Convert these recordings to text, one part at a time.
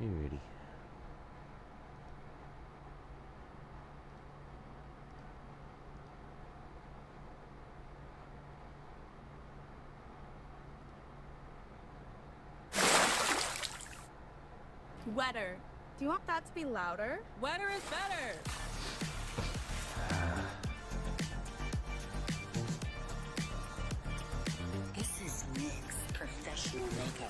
Alrighty. Wetter. Do you want that to be louder? Wetter is better. This is Nick's professional makeup.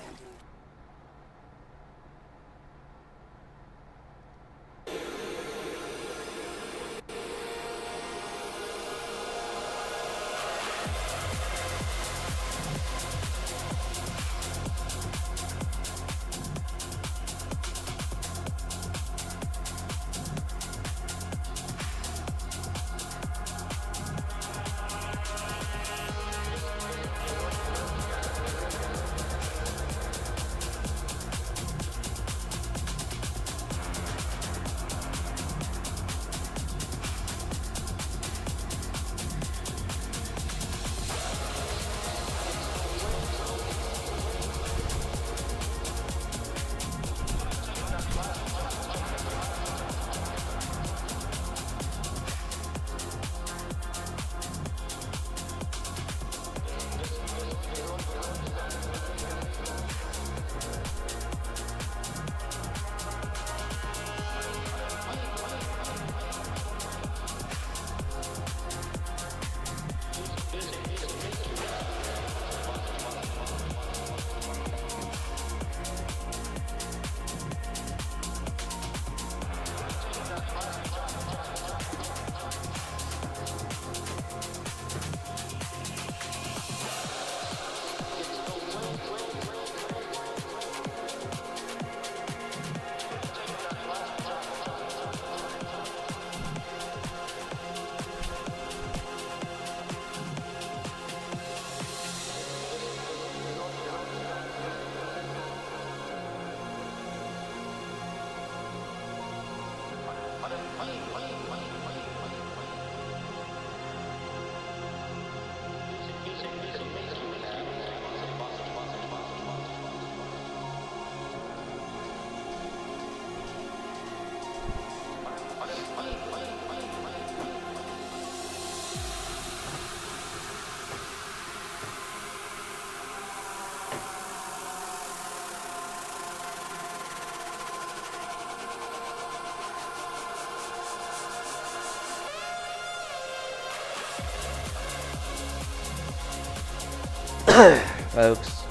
Folks.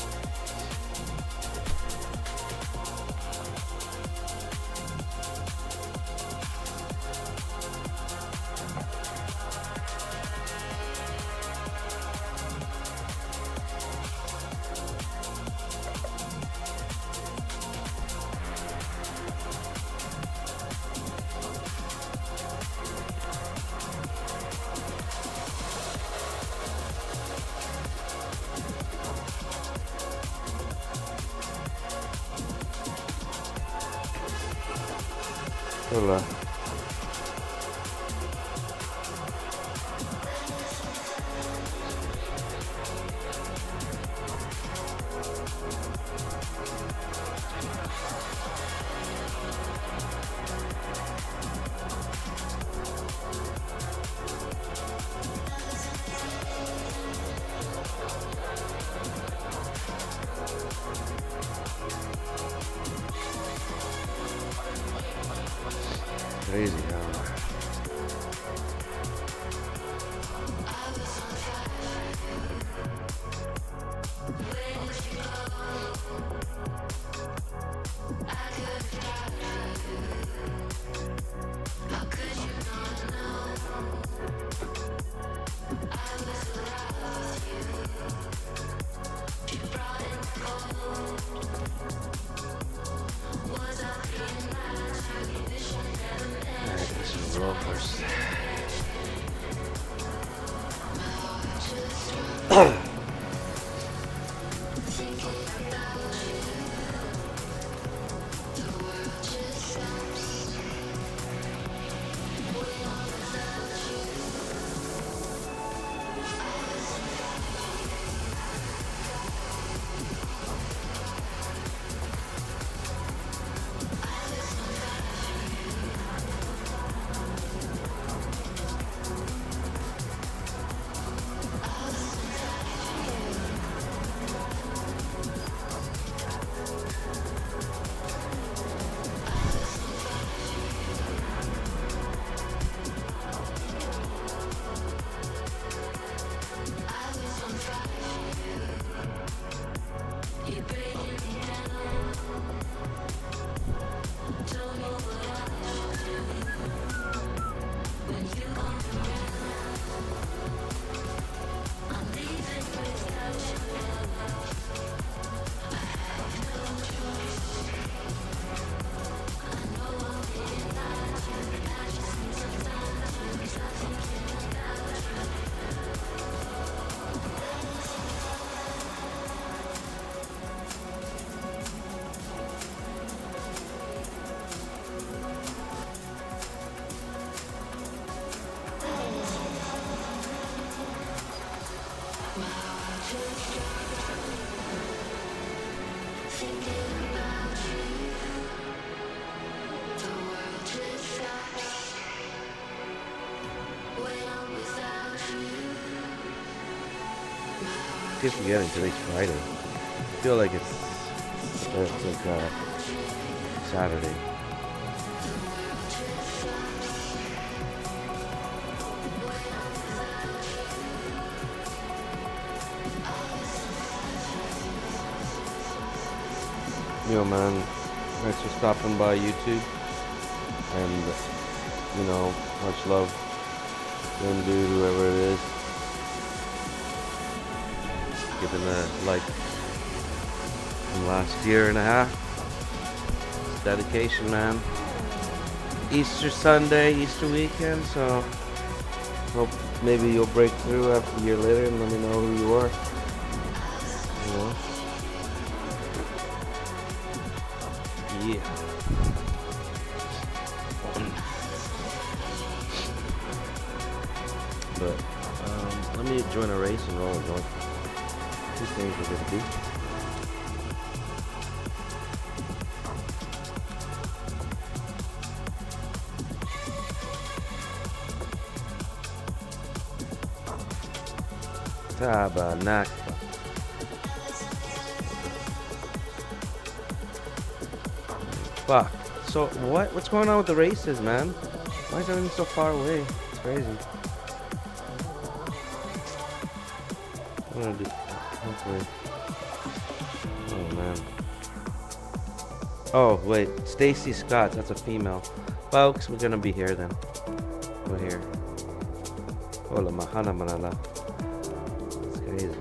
Hola. Crazy, huh? Keep forgetting today's Friday. I feel like it's like Saturday. Yo man, thanks for stopping by YouTube, and much love to him, dude, whoever it is. Giving a like in the last year and a half. It's dedication, man. Easter Sunday, Easter weekend, so hope maybe you'll break through after a year later and let me know who you are. You know? Yeah. But let me join a race and roll a joint. Two things we're gonna do. Tabernacle. Fuck. So what's going on with the races, man? Why is everything so far away? It's crazy. I'm gonna do hopefully. Oh man. Oh wait, Stacy Scott, that's a female. Folks, we're gonna be here then. We're here. Hola mahana manala. It's crazy.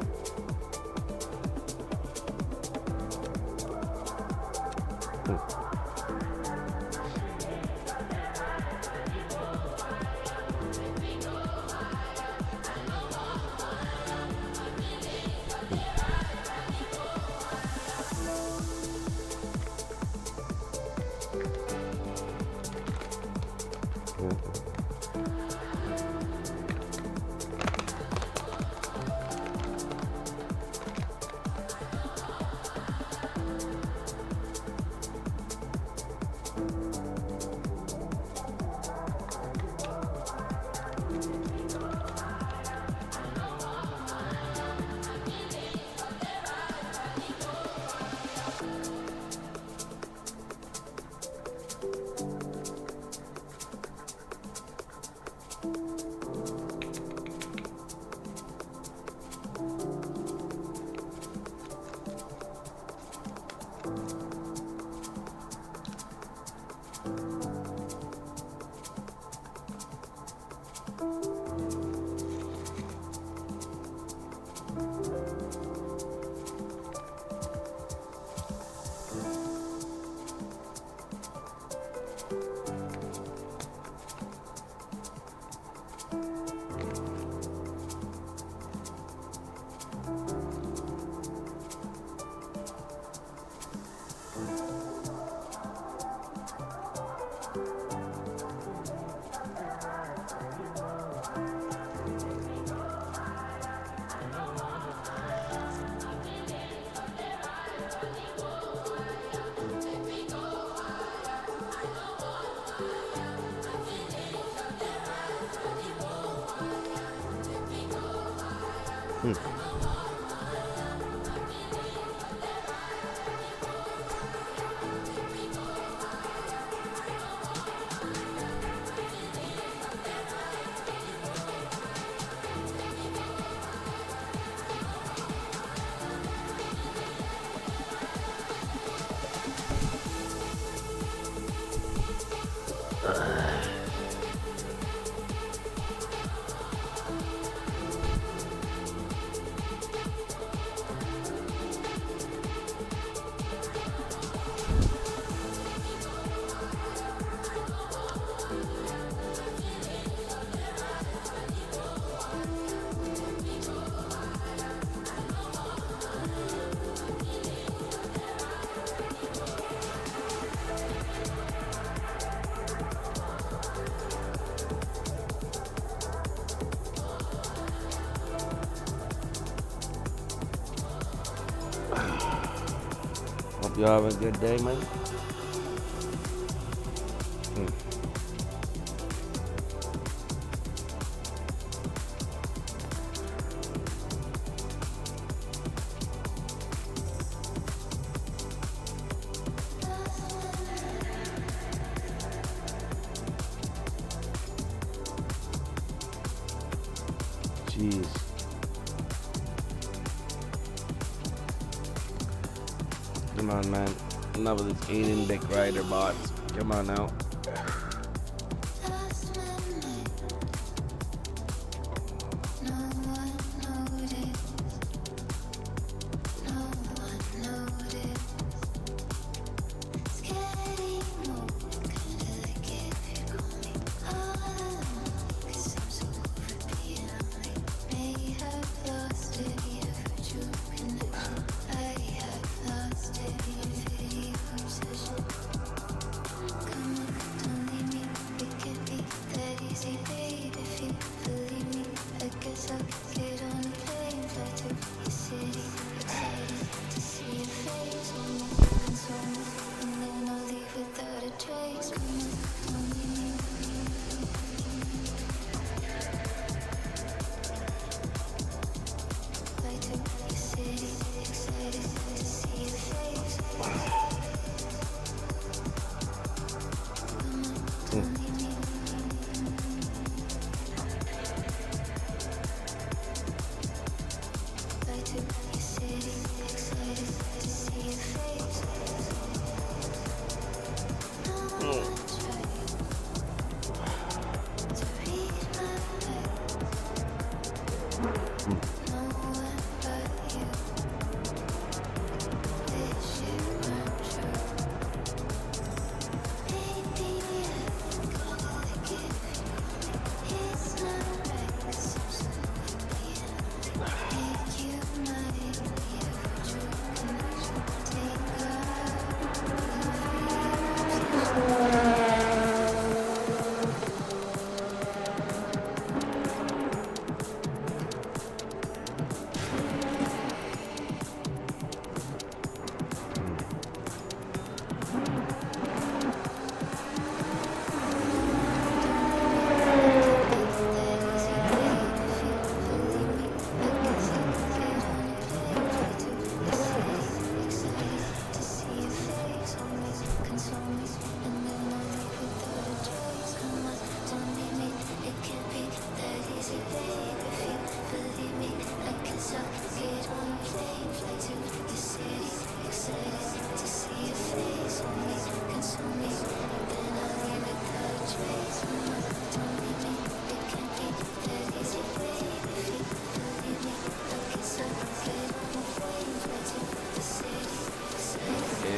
You have a good day, man? Hmm. Jeez. Come on, man. Enough of this 8-in big rider bots. Come on now.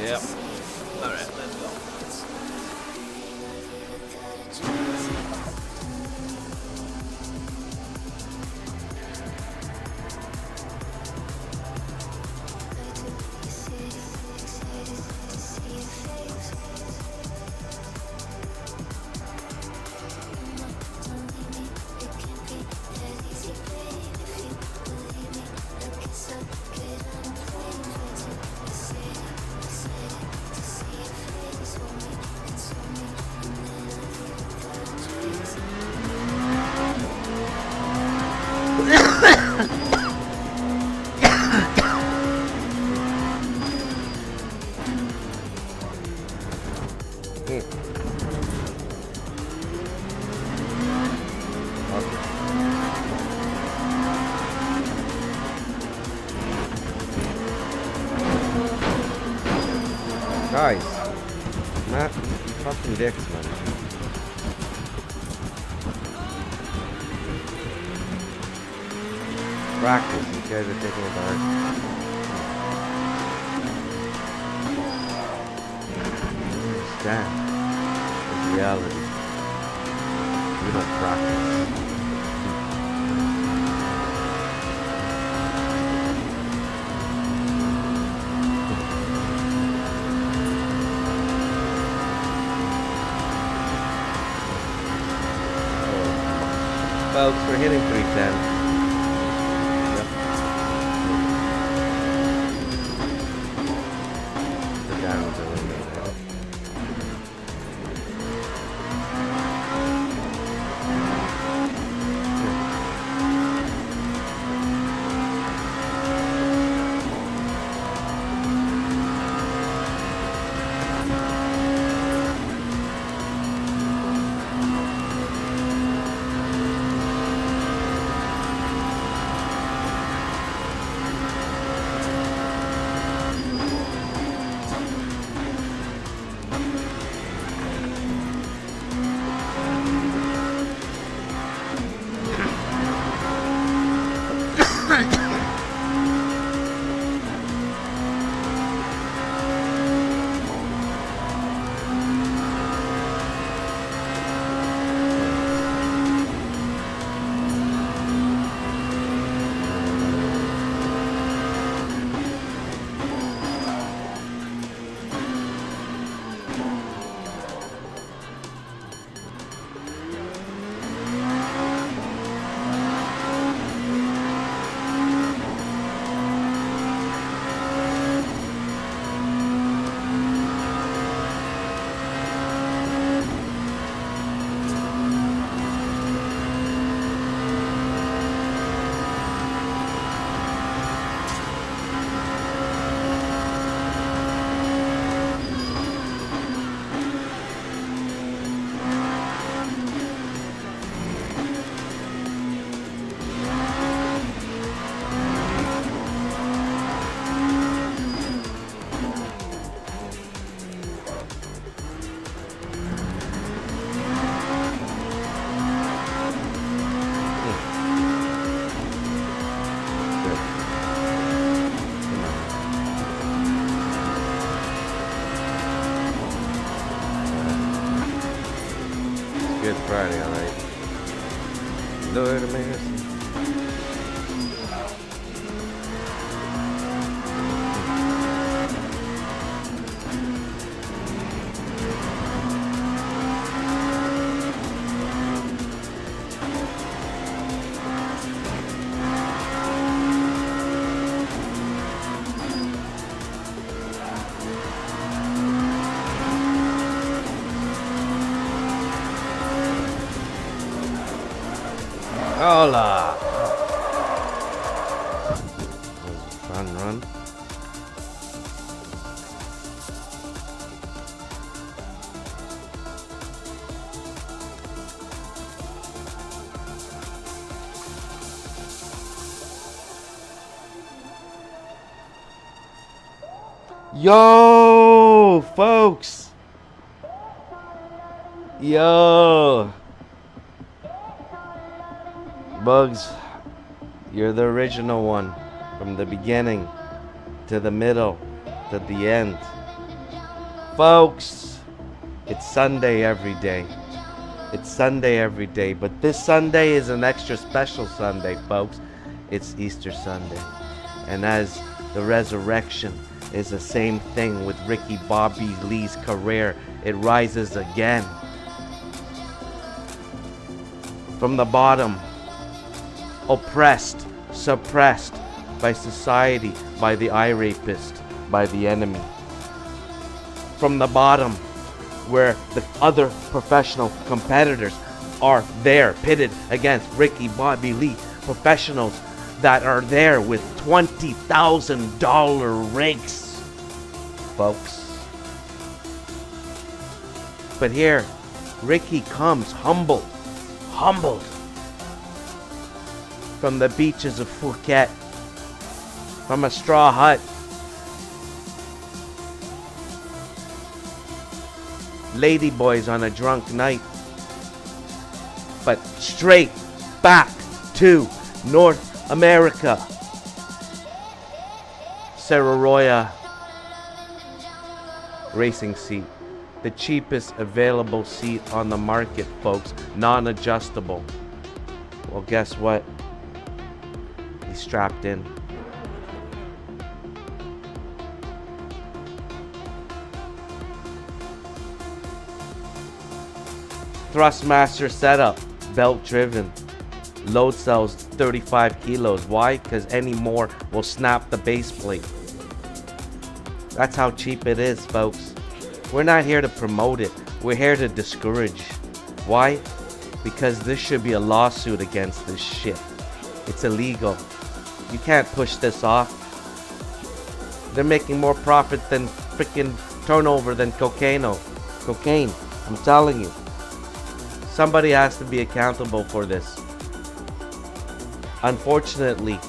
Yep. Alright, let's go. Guys, Matt, fucking dicks, man. Practice, you guys are taking it hard. Understand. It's reality. We don't practice. Folks, we're hitting 310. Yep. down to it. Good Friday, alright. Lord of mercy. Hola! That was a fun run. Yo, folks! Yo! Bugs, you're the original one, from the beginning to the middle to the end. Folks, it's Sunday every day. It's Sunday every day, but this Sunday is an extra special Sunday, folks. It's Easter Sunday. And as the resurrection is the same thing with Ricky Bobby Lee's career, it rises again. From the bottom, oppressed, suppressed by society, by the eye rapist, by the enemy. From the bottom, where the other professional competitors are there, pitted against Ricky Bobby Lee, professionals that are there with $20,000 rigs, folks. But here, Ricky comes humbled from the beaches of Phuket, from a straw hut, ladyboys on a drunk night, but straight back to North America. Cirearoa Racing seat, the cheapest available seat on the market, folks, non-adjustable. Well, guess what? He's strapped in. Thrustmaster setup, belt driven. Load cells 35 kilos. Why? Because any more will snap the base plate. That's how cheap it is, folks. We're not here to promote it. We're here to discourage. Why? Because there should be a lawsuit against this shit. It's illegal. You can't push this off. They're making more profit than freaking turnover than cocaine. I'm telling you. Somebody has to be accountable for this. Unfortunately,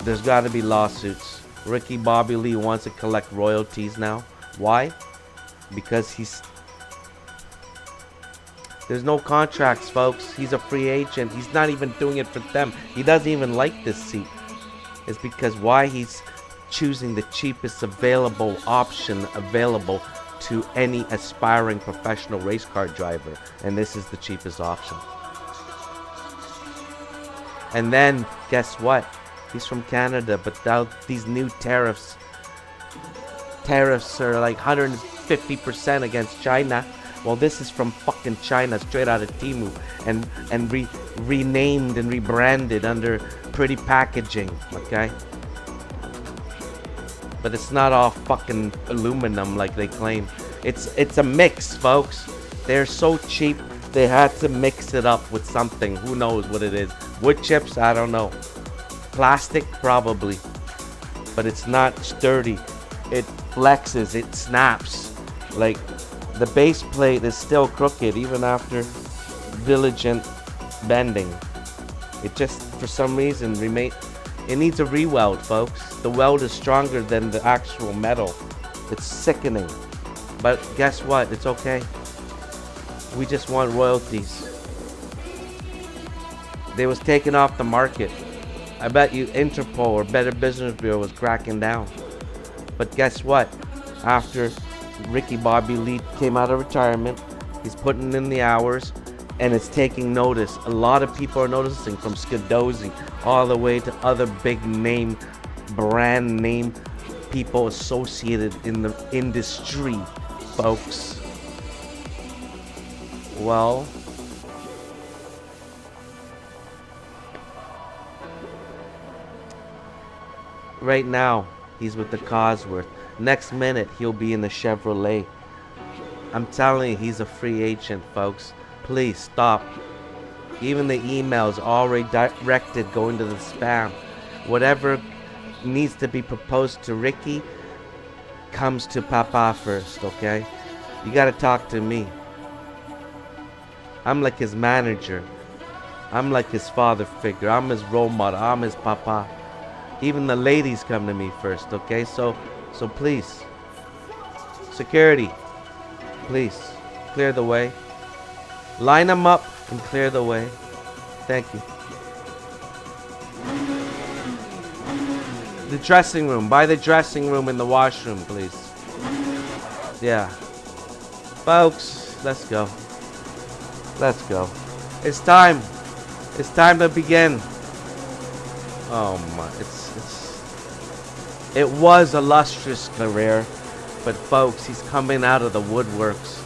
there's got to be lawsuits. Ricky Bobby Lee wants to collect royalties now. Why? Because there's no contracts, folks. He's a free agent. He's not even doing it for them. He doesn't even like this seat. It's because why? He's choosing the cheapest available option available to any aspiring professional race car driver. And this is the cheapest option. And then, guess what? He's from Canada, but now these new tariffs are like 150% against China. Well, this is from fucking China, straight out of Temu, and renamed and rebranded under pretty packaging, okay? But it's not all fucking aluminum like they claim. It's a mix, folks. They're so cheap, they had to mix it up with something. Who knows what it is? Wood chips? I don't know. Plastic? Probably. But it's not sturdy. It flexes, it snaps. Like, the base plate is still crooked even after diligent bending. It just, for some reason, it needs a re-weld, folks. The weld is stronger than the actual metal. It's sickening. But guess what? It's okay. We just want royalties. They was taken off the market. I bet you Interpol or Better Business Bureau was cracking down. But guess what? After Ricky Bobby Lee came out of retirement, he's putting in the hours, and it's taking notice. A lot of people are noticing, from Scadozzi all the way to other big name, brand name people associated in the industry, folks. Well, right now, he's with the Cosworth. Next minute, he'll be in the Chevrolet. I'm telling you, he's a free agent, folks. Please stop. Even the emails already directed going to the spam. Whatever needs to be proposed to Ricky comes to Papa first, okay? You gotta talk to me. I'm like his manager. I'm like his father figure. I'm his role model. I'm his papa. Even the ladies come to me first, okay? So please, security, please clear the way. Line them up and clear the way. Thank you. The dressing room. By the dressing room in the washroom, please. Yeah. Folks, let's go. Let's go. It's time. It's time to begin. Oh my, it was a lustrous career, but folks, he's coming out of the woodworks.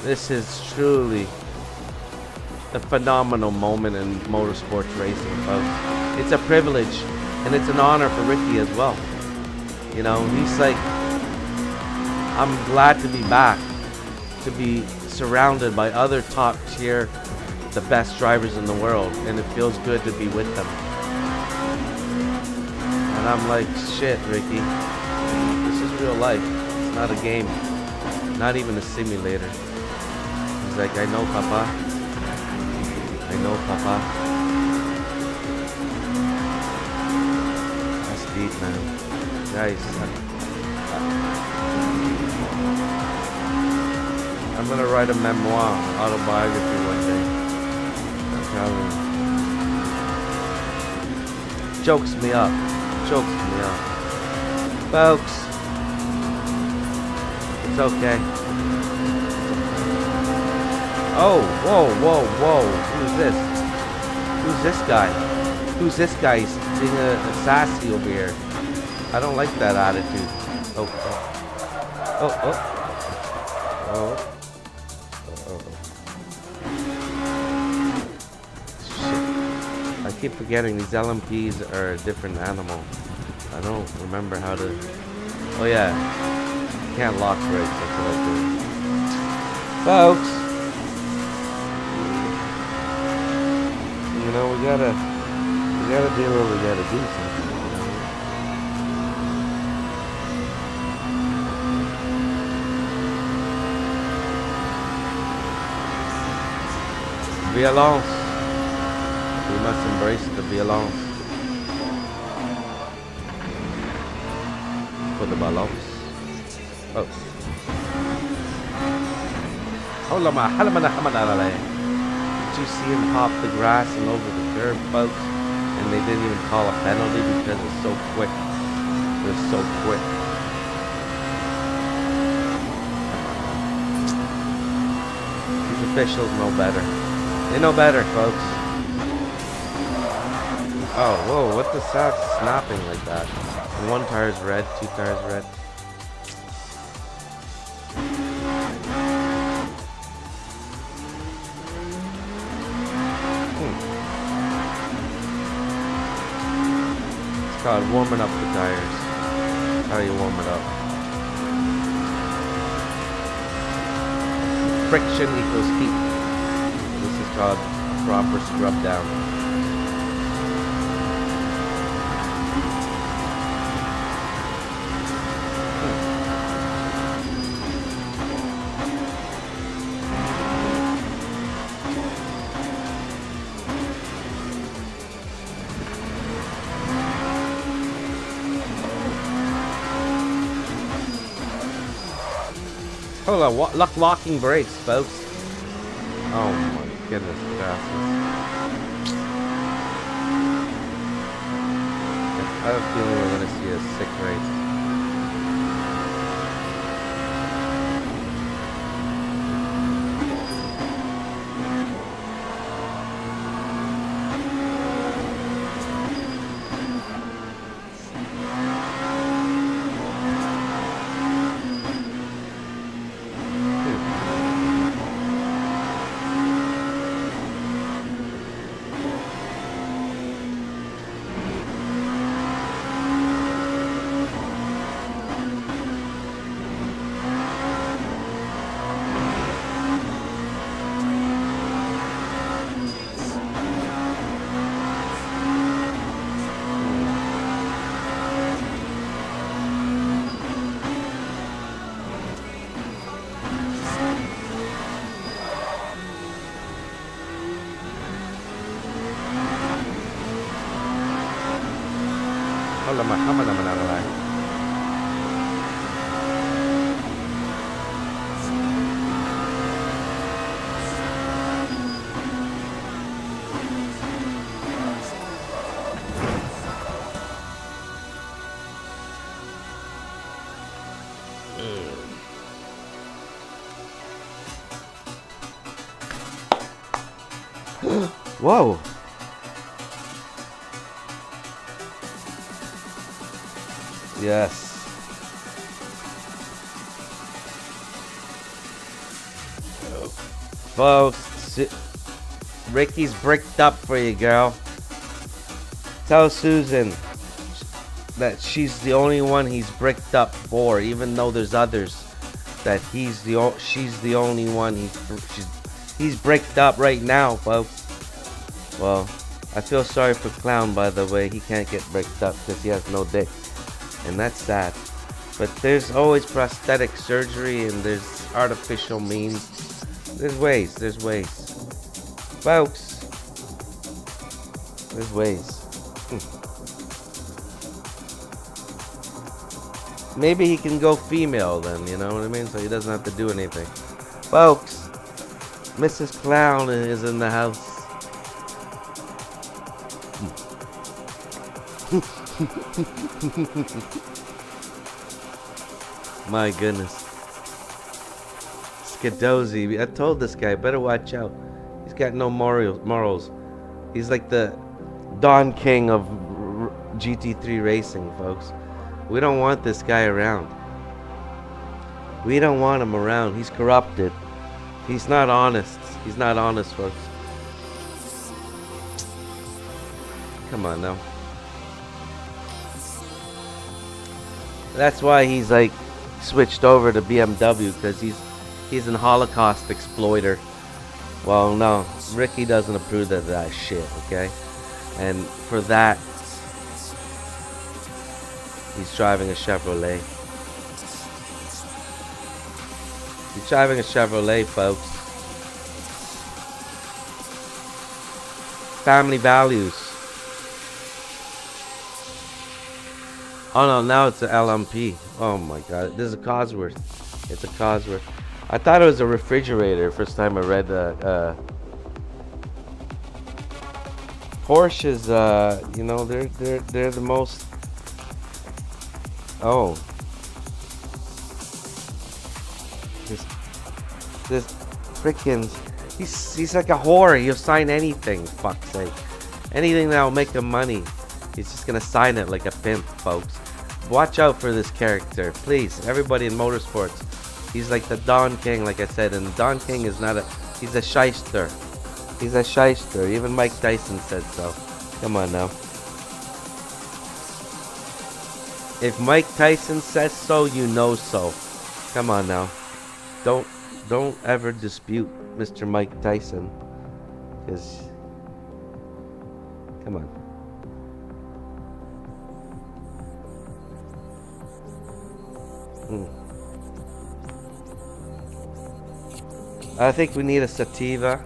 This is truly a phenomenal moment in motorsports racing, folks. It's a privilege, and it's an honor for Ricky as well. You know, he's like, I'm glad to be back, to be surrounded by other top tier, the best drivers in the world, and it feels good to be with them. And I'm like, shit, Ricky, this is real life. It's not a game, not even a simulator. He's like, I know, Papa. I know, Papa. That's deep, man. Guys, I'm gonna write a memoir, autobiography one day. I'm telling you. Chokes me up. Chokes me up. Folks, it's okay. Oh, whoa, whoa, whoa. Who's this? Who's this guy? Who's this guy? He's being a sassy over here. I don't like that attitude. Oh, oh. Oh, oh. Oh. Shit. I keep forgetting these LMPs are a different animal. I don't remember how to. Oh yeah, you can't lock brakes. That's what I do, folks. You know we gotta do what we gotta do sometimes. Violence. We must embrace the violence. For the balance. Oh. Hola ma halamana hamanalale. Did you see him pop the grass and over the curb, folks? And they didn't even call a penalty because it's so quick. It was so quick. These officials know better. They know better, folks. Oh, whoa, what the sound snapping like that? And one tire's red, two tires red. It's called warming up the tires. How you warm it up. Friction equals heat. This is called proper scrub down. Hold on, locking brakes, folks. Oh my goodness gracious. I have a feeling we're gonna see a sick race. Hola, Muhammad, Whoa. Yes. Folks, Ricky's bricked up for you, girl. Tell Susan that she's the only one he's bricked up for, even though there's others. That she's the only one he's bricked up right now, folks. Well, I feel sorry for Clown, by the way. He can't get bricked up because he has no dick. And that's sad. But there's always prosthetic surgery and there's artificial means. There's ways. Folks, there's ways. Maybe he can go female then, you know what I mean? So he doesn't have to do anything. Folks, Mrs. Clown is in the house. My goodness. Skidozy. I told this guy, better watch out. He's got no morals. He's like the Don King of GT3 racing, folks. We don't want this guy around. We don't want him around. He's corrupted. He's not honest. He's not honest, folks. Come on now. That's why he's like switched over to BMW, because he's an Holocaust exploiter. Well, no, Ricky doesn't approve of that shit, okay? And for that, he's driving a Chevrolet. He's driving a Chevrolet, folks. Family values. Oh no, now it's an LMP. Oh my god, this is a Cosworth. It's a Cosworth. I thought it was a refrigerator first time I read Porsches, you know, they're the most. Oh, this freaking, he's like a whore. He'll sign anything. Fuck's sake, anything that'll make him money. He's just gonna sign it like a pimp, folks. Watch out for this character, please. Everybody in motorsports. He's like the Don King, like I said, and Don King is not a. He's a shyster. He's a shyster. Even Mike Tyson said so. Come on now. If Mike Tyson says so, you know so. Come on now. Don't ever dispute Mr. Mike Tyson. Cause come on. I think we need a sativa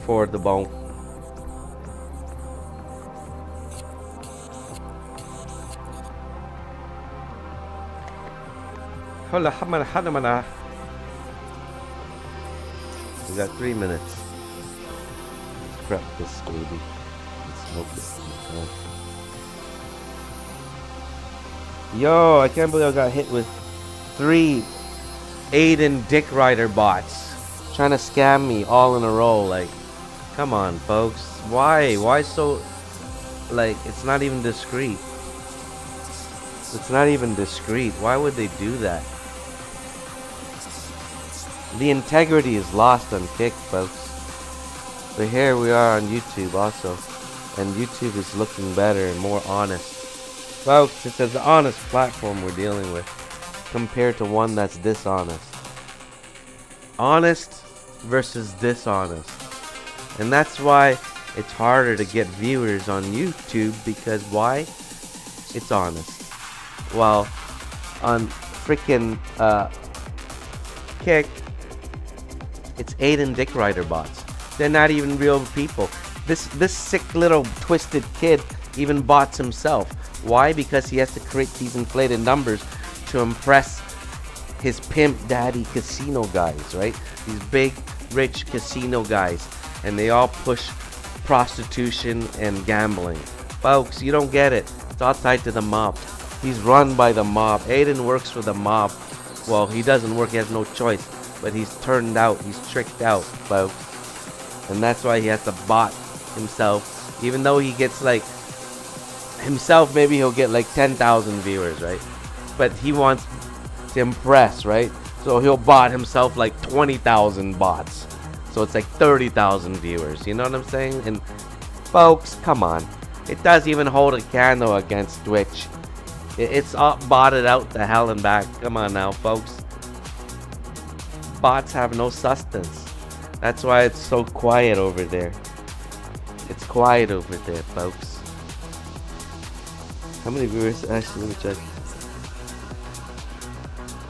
for the bone. We got 3 minutes. Let's prep this baby. Let's smoke it. Yo, I can't believe I got hit with 3 Aiden Dick Rider bots trying to scam me all in a row. Like, come on, folks. Why so, like, it's not even discreet. It's not even discreet. Why would they do that? The integrity is lost on Kick, folks. But here we are on YouTube also, and YouTube is looking better and more honest. Folks, it's an honest platform we're dealing with compared to one that's dishonest. Honest versus dishonest. And that's why it's harder to get viewers on YouTube, because why? It's honest. While on freaking Kick, it's Aiden Dick Rider bots. They're not even real people. This sick little twisted kid even bots himself. Why? Because he has to create these inflated numbers to impress his pimp daddy casino guys, right? These big, rich casino guys. And they all push prostitution and gambling. Folks, you don't get it. It's all tied to the mob. He's run by the mob. Aiden works for the mob. Well, he doesn't work. He has no choice. But he's turned out. He's tricked out, folks. And that's why he has to bot himself. Even though he gets like himself, maybe he'll get like 10,000 viewers, right? But he wants to impress, right? So he'll bot himself like 20,000 bots. So it's like 30,000 viewers. You know what I'm saying? And folks, come on. It doesn't even hold a candle against Twitch. It's all botted out the hell and back. Come on now, folks. Bots have no substance. That's why it's so quiet over there. It's quiet over there, folks. How many viewers? Actually, let me check.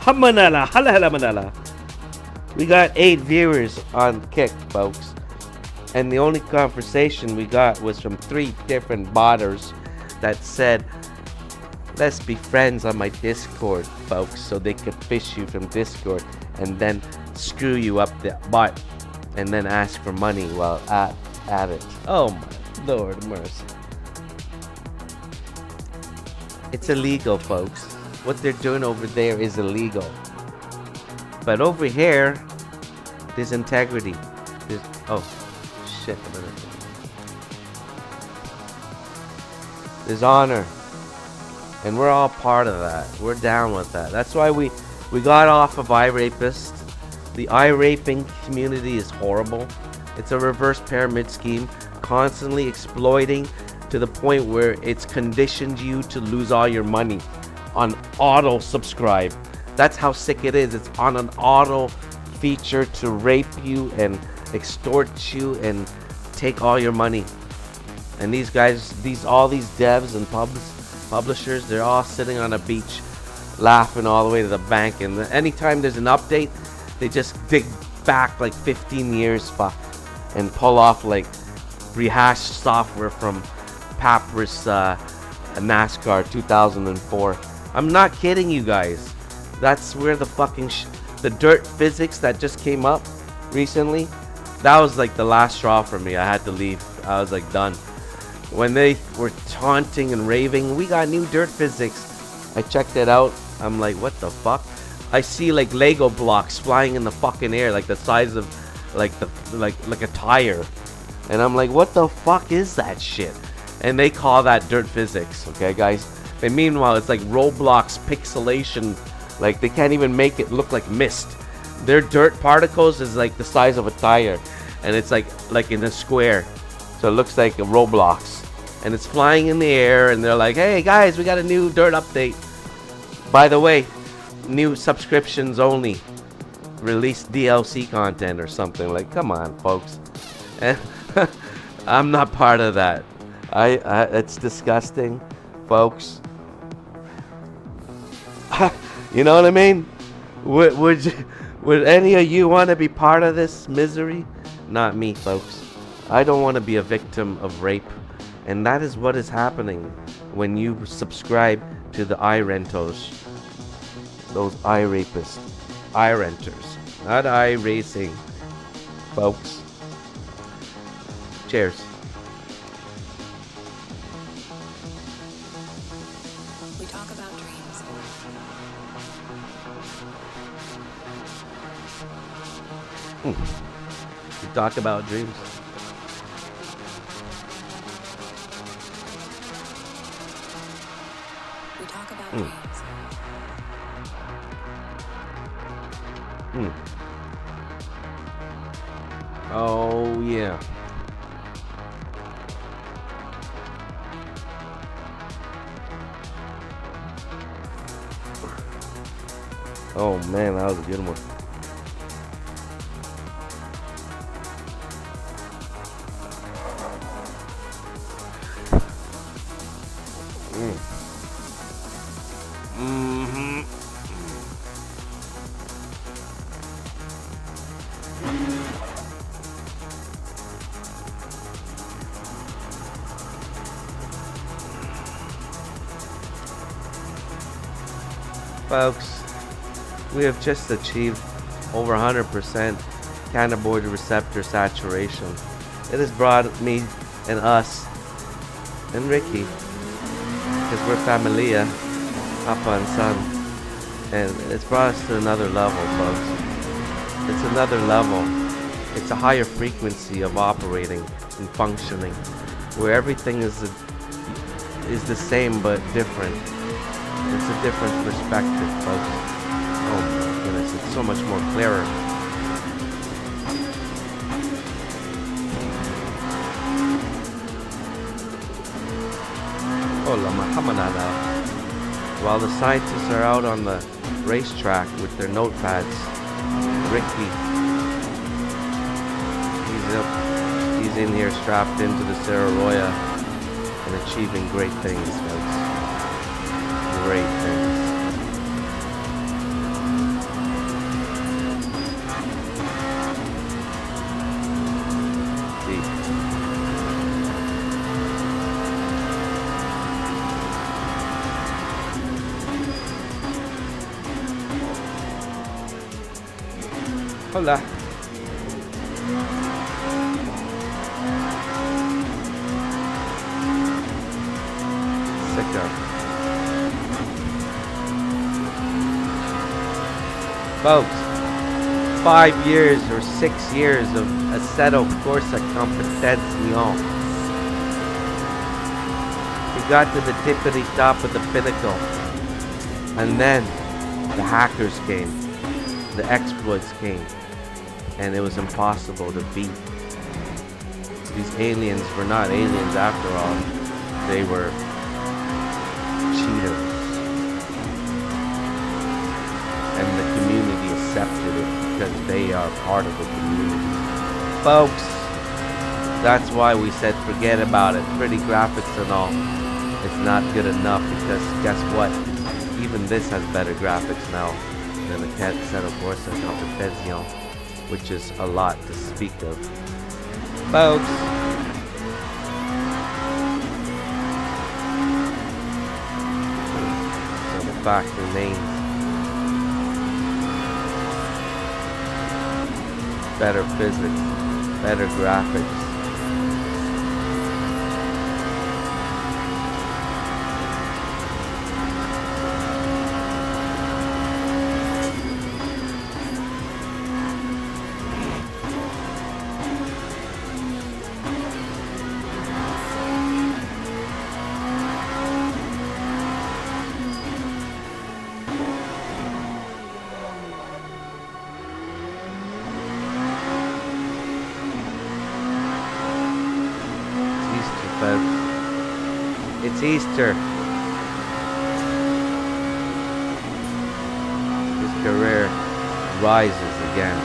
Hamanala, hala manala. We got 8 viewers on Kick, folks. And the only conversation we got was from 3 different botters that said, let's be friends on my Discord, folks, so they could fish you from Discord and then screw you up the butt and then ask for money while at it. Oh my Lord mercy. It's illegal, folks. What they're doing over there is illegal. But over here, there's integrity. Oh, shit. There's honor. And we're all part of that. We're down with that. That's why we got off of iRapist. The iRaping community is horrible. It's a reverse pyramid scheme, constantly exploiting to the point where it's conditioned you to lose all your money on auto subscribe. That's how sick it is. It's on an auto feature to rape you and extort you and take all your money. And these guys, all these devs and publishers, they're all sitting on a beach laughing all the way to the bank. And anytime there's an update, they just dig back like 15 years and pull off like rehashed software from Papyrus NASCAR 2004. I'm not kidding you guys. That's where the fucking the dirt physics that just came up recently, that was like the last straw for me. I had to leave. I was like done. When they were taunting and raving, we got new dirt physics. I checked it out. I'm like, what the fuck? I see like Lego blocks flying in the fucking air, like the size of like a tire. And I'm like, what the fuck is that shit? And they call that dirt physics, okay guys? And meanwhile, it's like Roblox pixelation. Like they can't even make it look like mist. Their dirt particles is like the size of a tire, and it's like in a square, so it looks like a Roblox, and it's flying in the air. And they're like, "Hey guys, we got a new dirt update. By the way, new subscriptions only. Release DLC content or something." Like, come on, folks. And I'm not part of that. It's disgusting, folks. You know what I mean? Would any of you want to be part of this misery? Not me, folks. I don't want to be a victim of rape. And that is what is happening when you subscribe to the iRentos. Those iRapists. iRenters. Not iRacing, folks. Cheers. We talk about dreams. We talk about dreams. We talk about dreams. Oh yeah. Oh man, that was a good one. Folks, we have just achieved over 100% cannabinoid receptor saturation. It has brought me and us and Ricky, because we're familia, Papa and Son, and it's brought us to another level, folks. It's another level. It's a higher frequency of operating and functioning, where everything is the same but different. It's a different perspective, folks. Oh my goodness, it's so much more clearer. Hola, Mahamanada. While the scientists are out on the racetrack with their notepads, Ricky, he's in here strapped into the Cirearoa and achieving great things, folks. Great things. Deep. Hola. Sicker. Folks, 5 years or 6 years of Assetto Corsa Competizione. We got to the tippity top of the pinnacle. And then the hackers came. The exploits came. And it was impossible to beat. These aliens were not aliens after all. they were cheaters. And the community accepted it because they are part of the community. Folks, that's why we said forget about it. Pretty graphics and all. It's not good enough because guess what? Even this has better graphics now than the Cirearoa Racing CockPit, which is a lot to speak of. Folks, so the factory names. Better physics, better graphics. It's Easter. His career rises again.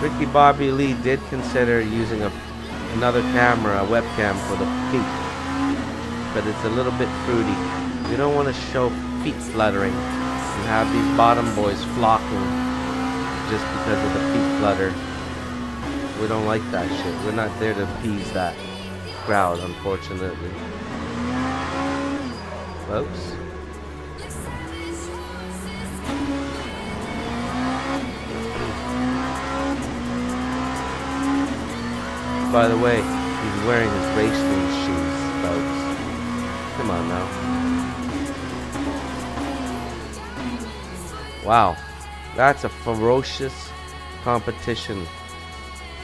Ricky Bobby Lee did consider using another camera, a webcam for the feet, but it's a little bit fruity. We don't want to show feet fluttering and have these bottom boys flocking just because of the feet flutter. We don't like that shit. We're not there to appease that crowd, unfortunately. Folks. By the way, he's wearing his racing shoes, folks. Come on now. Wow, that's a ferocious competition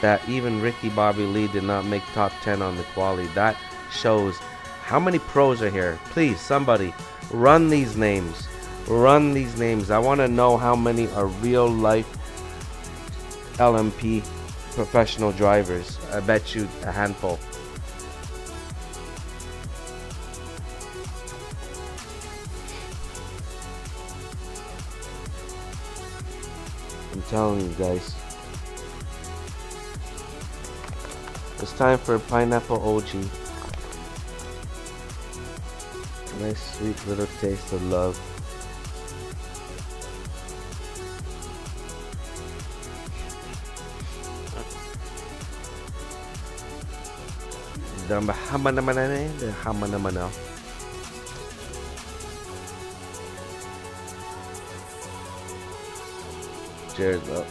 that even Ricky Bobby Lee did not make top 10 on the quali. That shows how many pros are here. Please, somebody, run these names. Run these names. I want to know how many are real life LMP professional drivers. I bet you a handful. I'm telling you guys. It's time for a pineapple OG. Nice sweet little taste of love. The hama naman na eh. The hama naman na. Cheers up.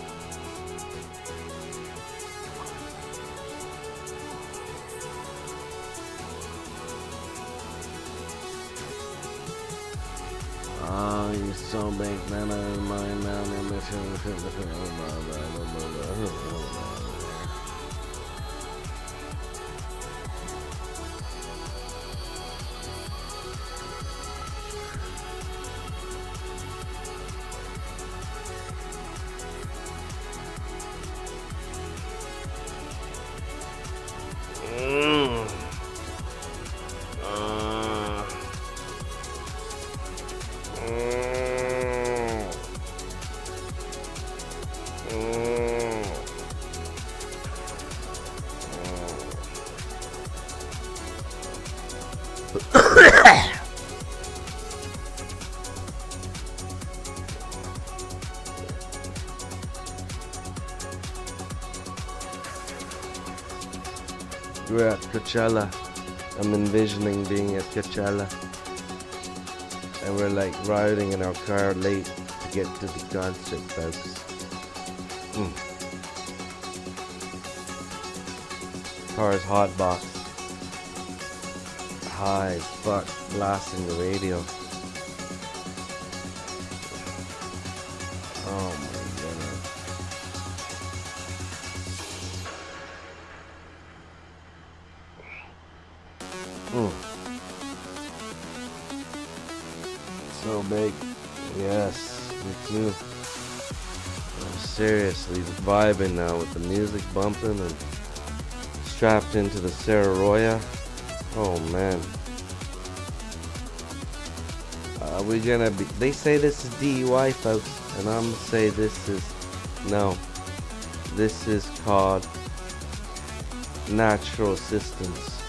Oh, you're so big, man. I'm mine now. We're at Coachella. I'm envisioning being at Coachella, and we're like riding in our car late to get to the concert, folks. Car's hot box, high as fuck, blasting the radio. Oh mate. Yes, me too. I'm seriously vibing now with the music bumping and strapped into the Cirearoa. Oh man. We're gonna be. They say this is DUI, folks, and I'm gonna say this is no. This is called natural assistance,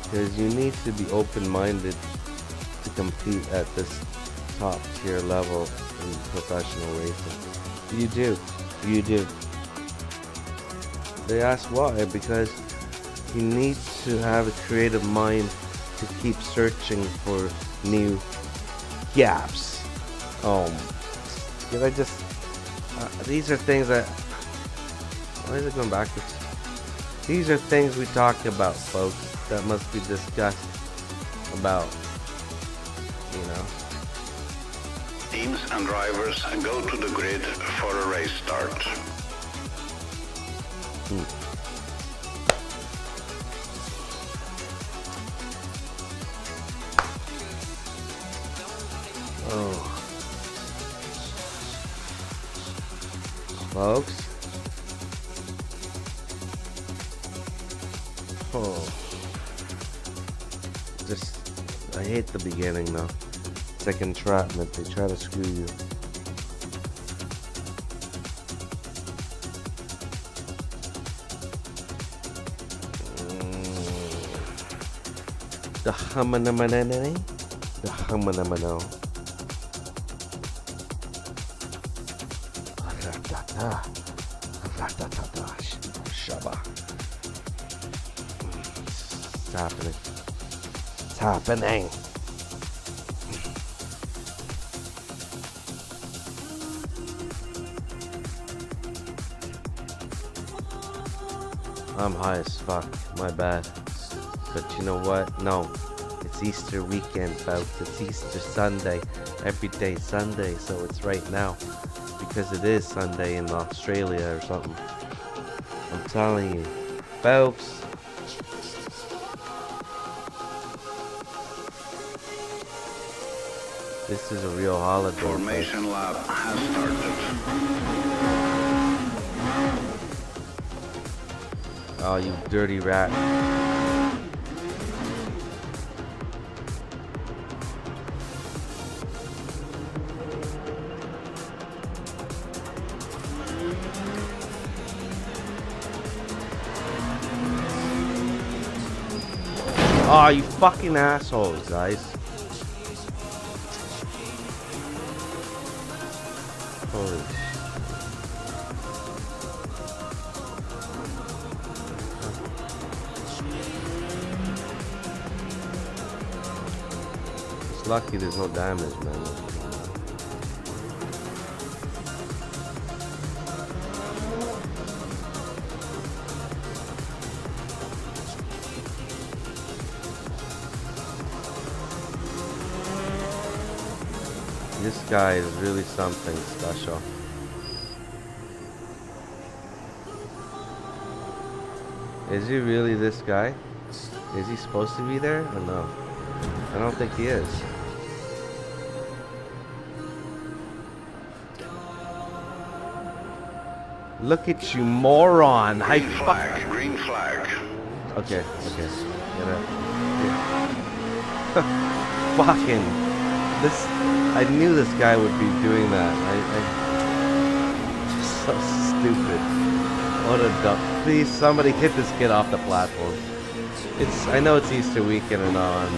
because you need to be open-minded to compete at this top tier level in professional racing. You do. They ask why, because you need to have a creative mind to keep searching for new gaps. Did I just these are things that, why is it going backwards? These are things we talk about, folks, that must be discussed about, you know. Teams and drivers go to the grid for a race start. Folks. I hate the beginning though. It's like entrapment. They try to screw you. The humanamanene. The humanamano. Shaba. It's happening. It's happening. I'm high as fuck. My bad. But you know what? No. It's Easter weekend, folks. It's Easter Sunday. Every day Sunday, so it's right now. Because it is Sunday in Australia or something. I'm telling you. Folks. This is a real holiday. Formation lap has started. Oh, you dirty rat. Oh, you fucking assholes, guys. Holy shit. It's lucky there's no damage, man. This guy is really something special. Is he really this guy? Is he supposed to be there or no? I don't think he is. Look at you, moron! Green flag. Green flag. Okay. Get up. Yeah. Fucking. I knew this guy would be doing that. Just so stupid. What a dumb. Please, somebody get this kid off the platform. I know it's Easter weekend and all, and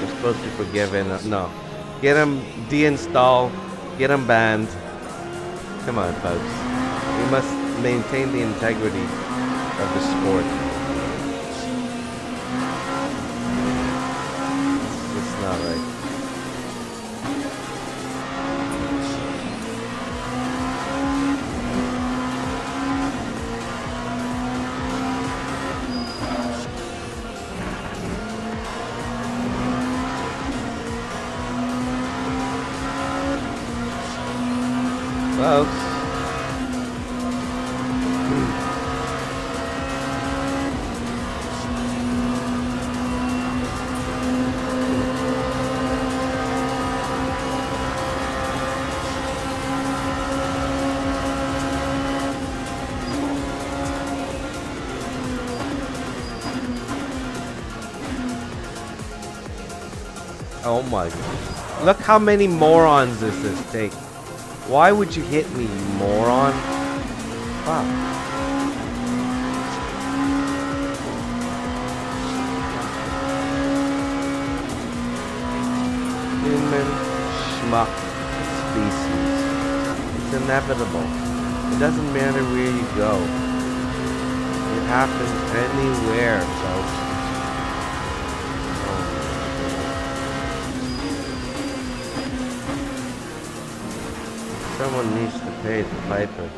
we're supposed to be forgiven. No. Get him deinstalled. Get him banned. Come on, folks. We must maintain the integrity of the sport. It's not right. Folks. Oh my god. Look how many morons does this take. Why would you hit me, you moron? Fuck. Human schmuck species. It's inevitable. It doesn't matter where you go. It happens anywhere, folks. Someone needs to pay the piper.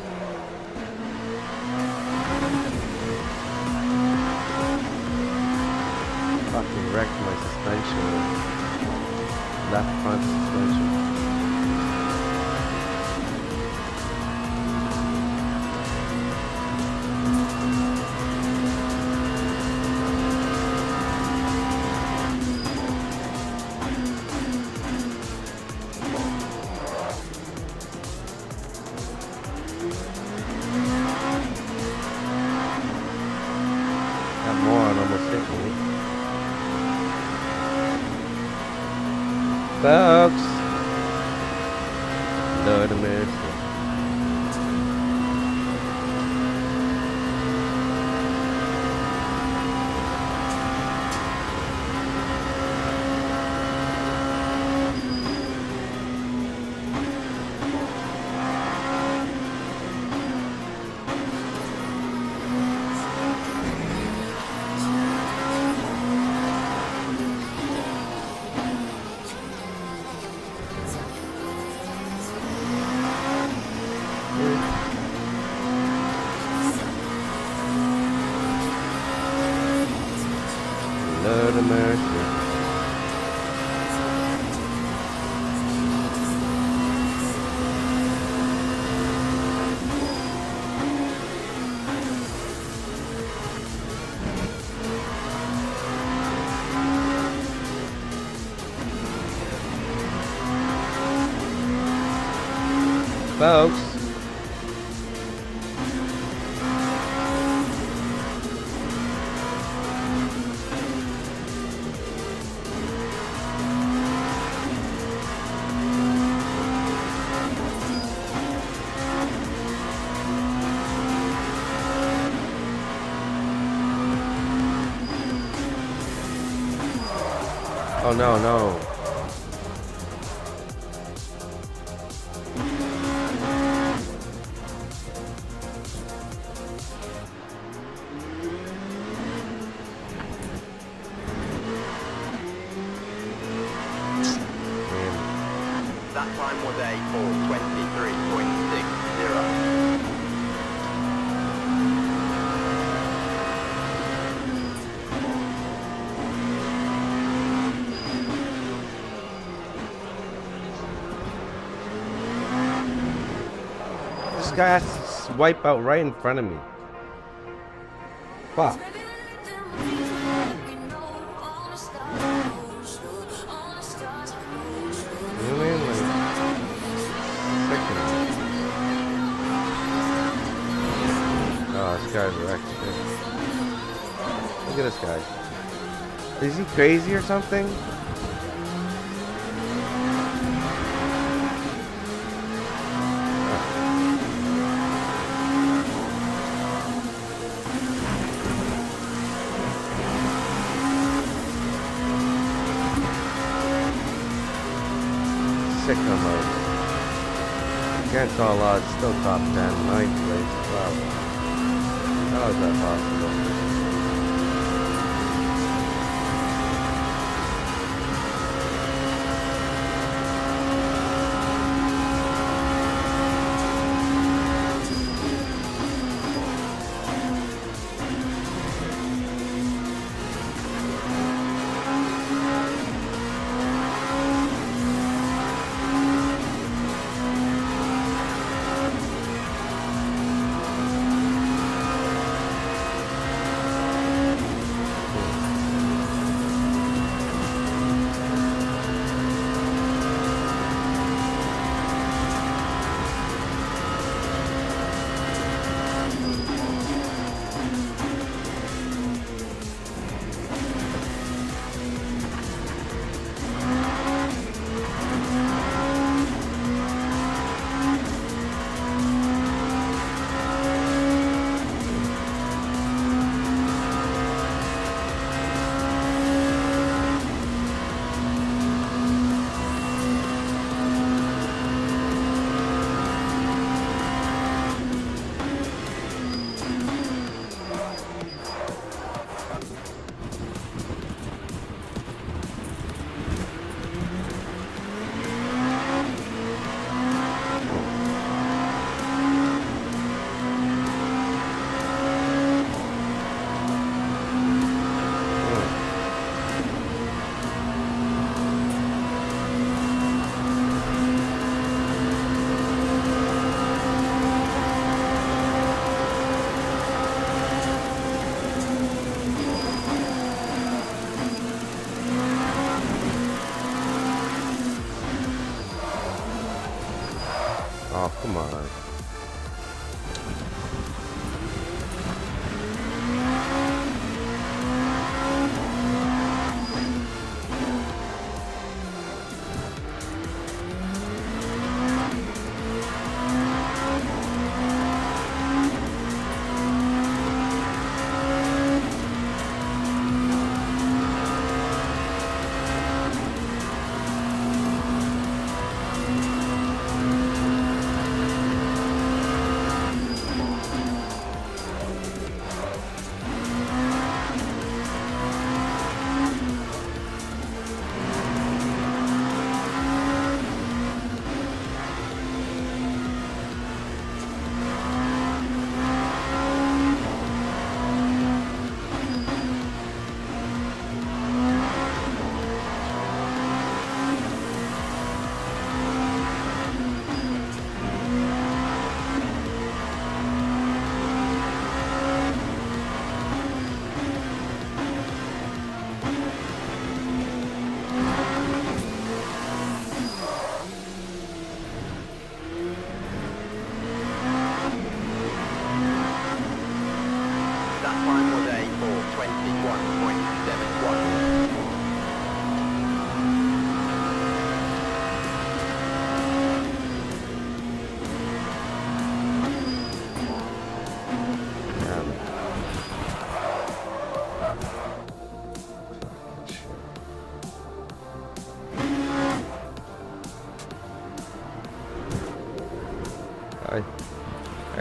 Fucking wrecked my suspension. Left front suspension. Folks, Lord of mercy. Lord of mercy. Folks. Oh no, no. That time was a 4:23.60. This guy has to wipe out right in front of me. Fuck. Oh, this guy's wrecked. Look at this guy. Is he crazy or something? Sicko mode. Against all odds, still top 10, 9th place. Wow. How is that possible?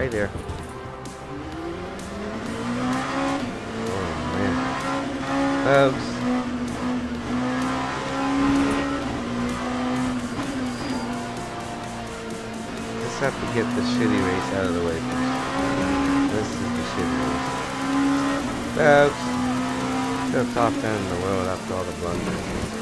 tight here. Oh man. Folks. Just have to get the shitty race out of the way first. This is the shitty race. Folks. The top 10 in the world after all the blunders.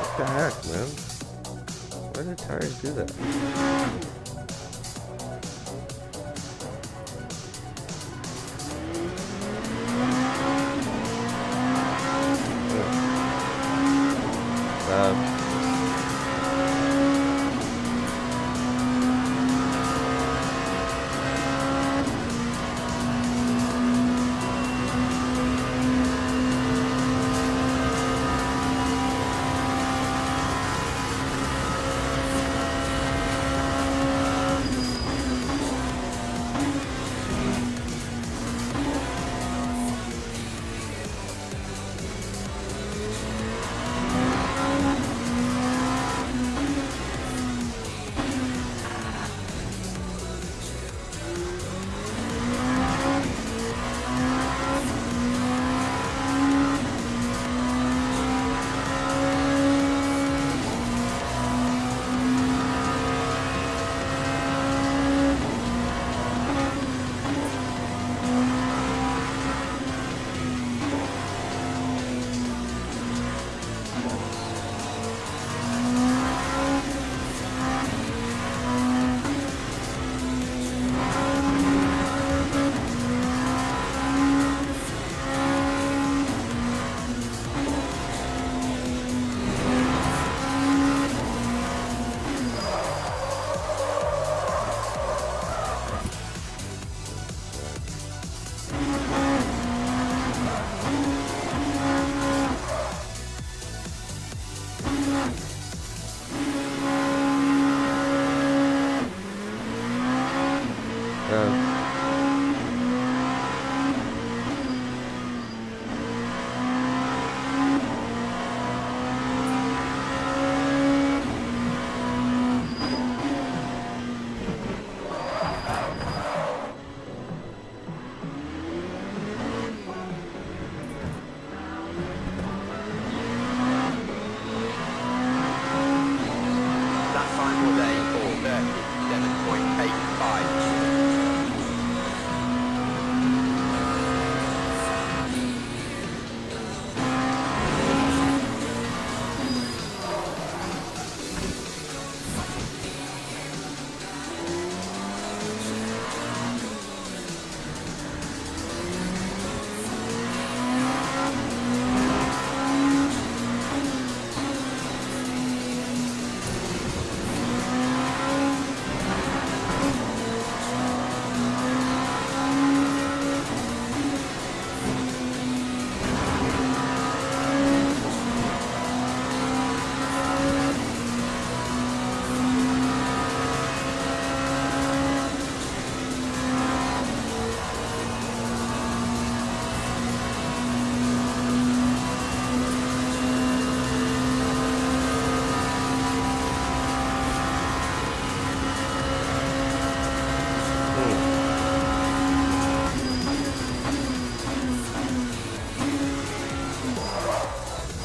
What the heck, man? Why did tires do that?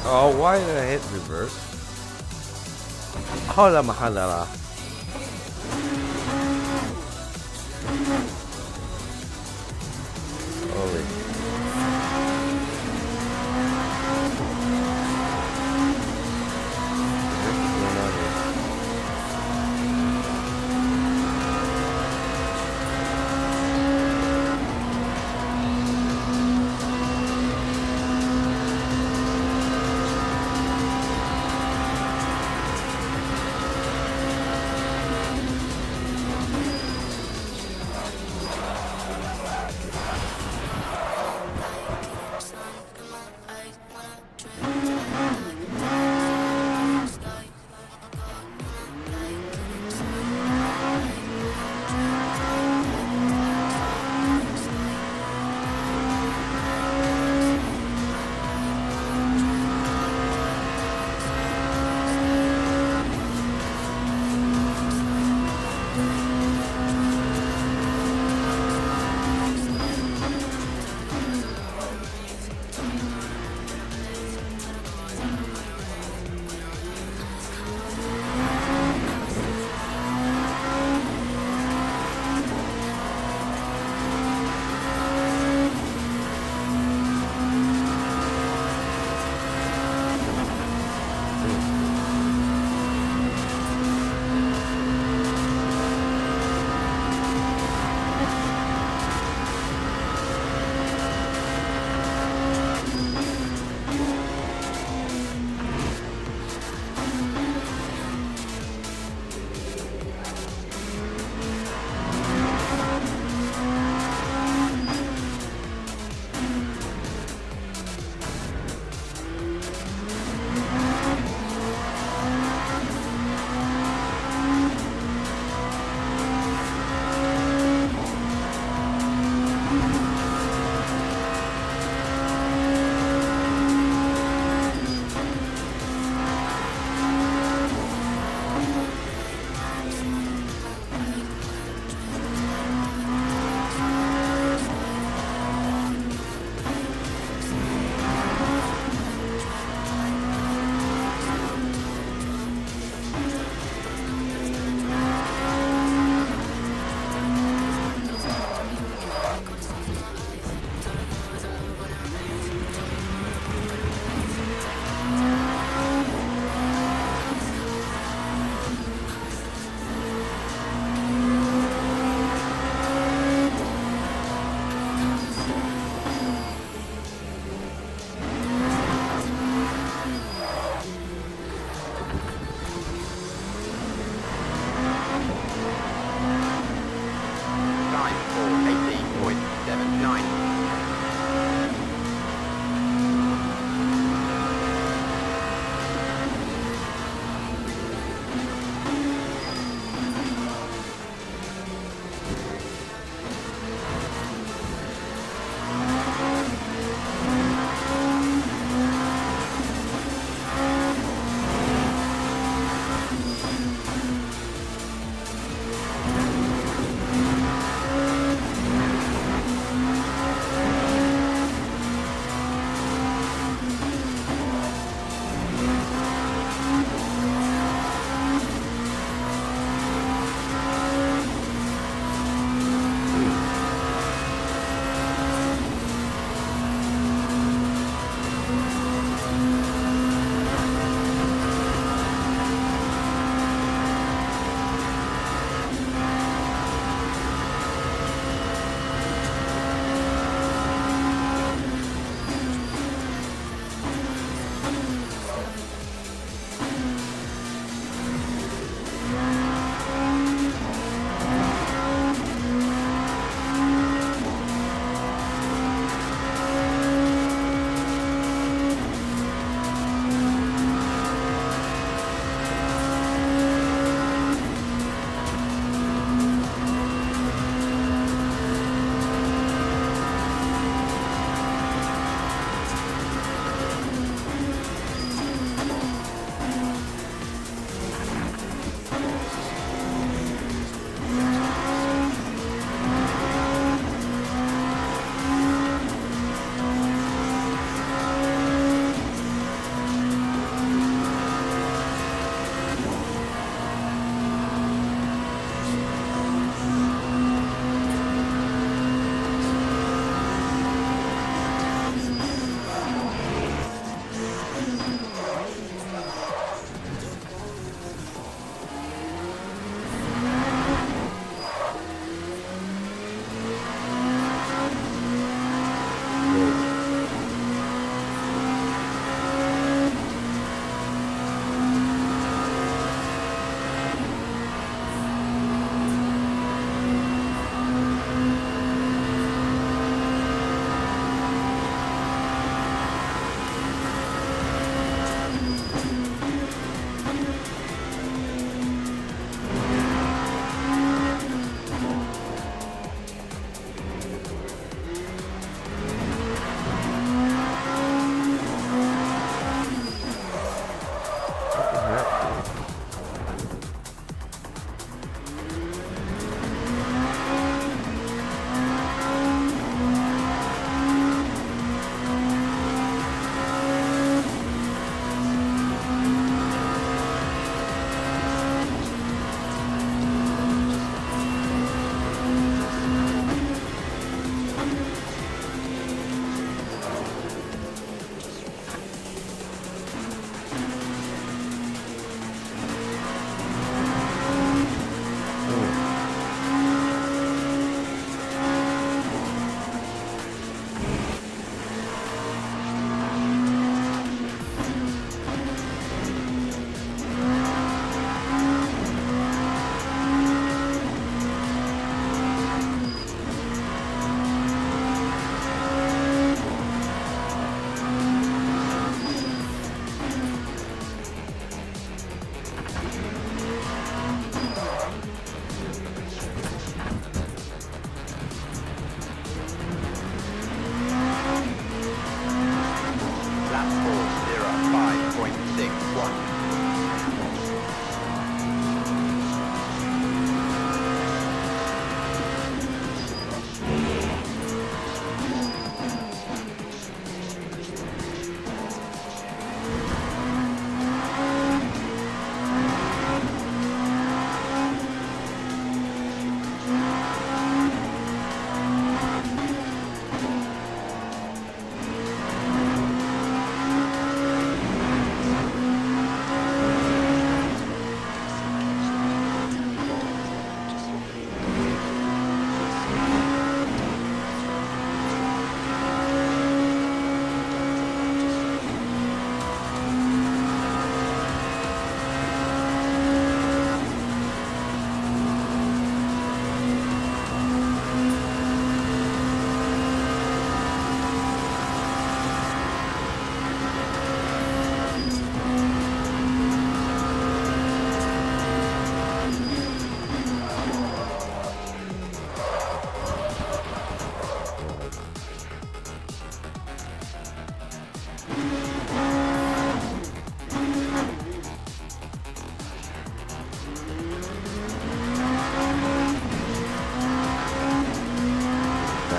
Oh, why did I hit reverse? Hola mahalala. Holy. What's going on here?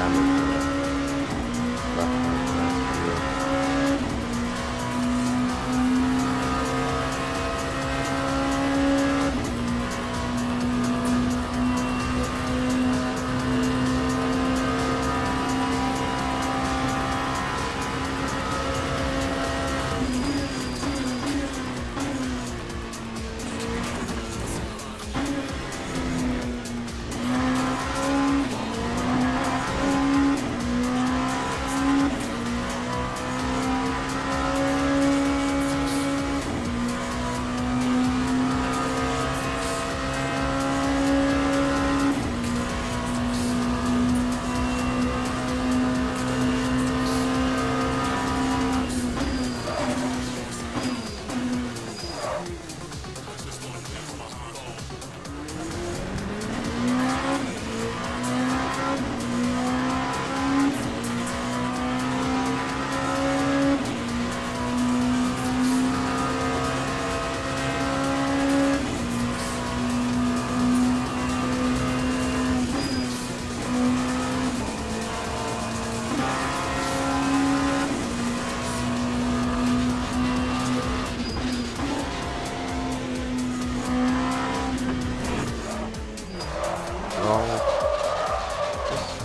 damage. Left front.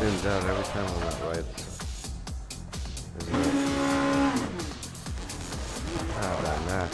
Spins out every time I went right. Isn't it? How about that?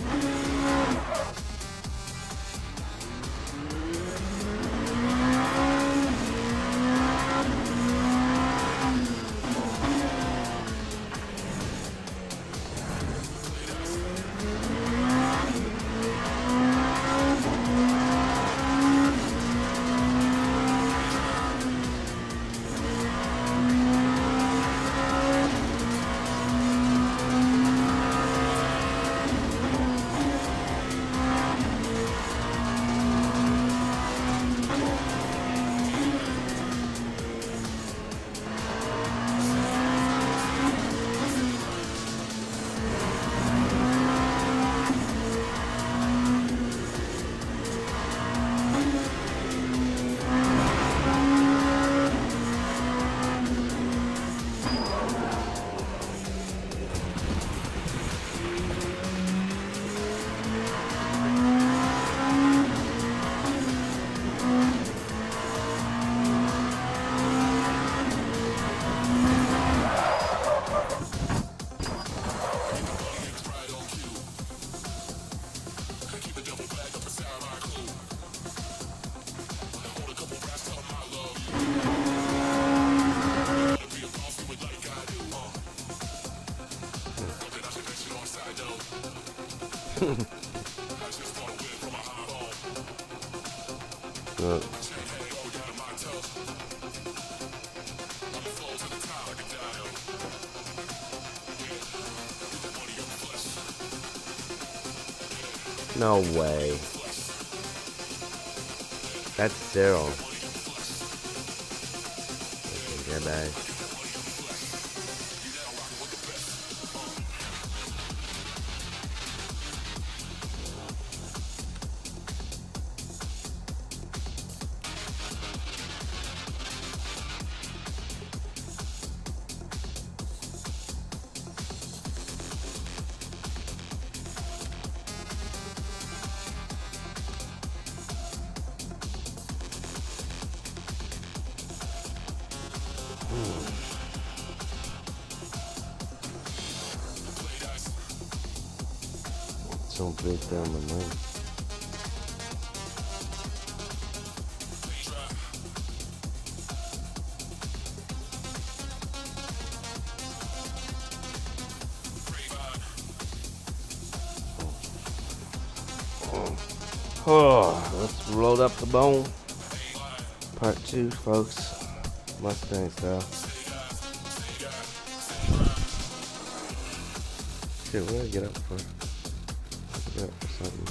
Look. No way. That's Cyril. Yeah, bad. Don't break down my mind. Oh, let's load up the bone. Part 2, folks. Mustang style. Shit, what did I get up for? Get up for something.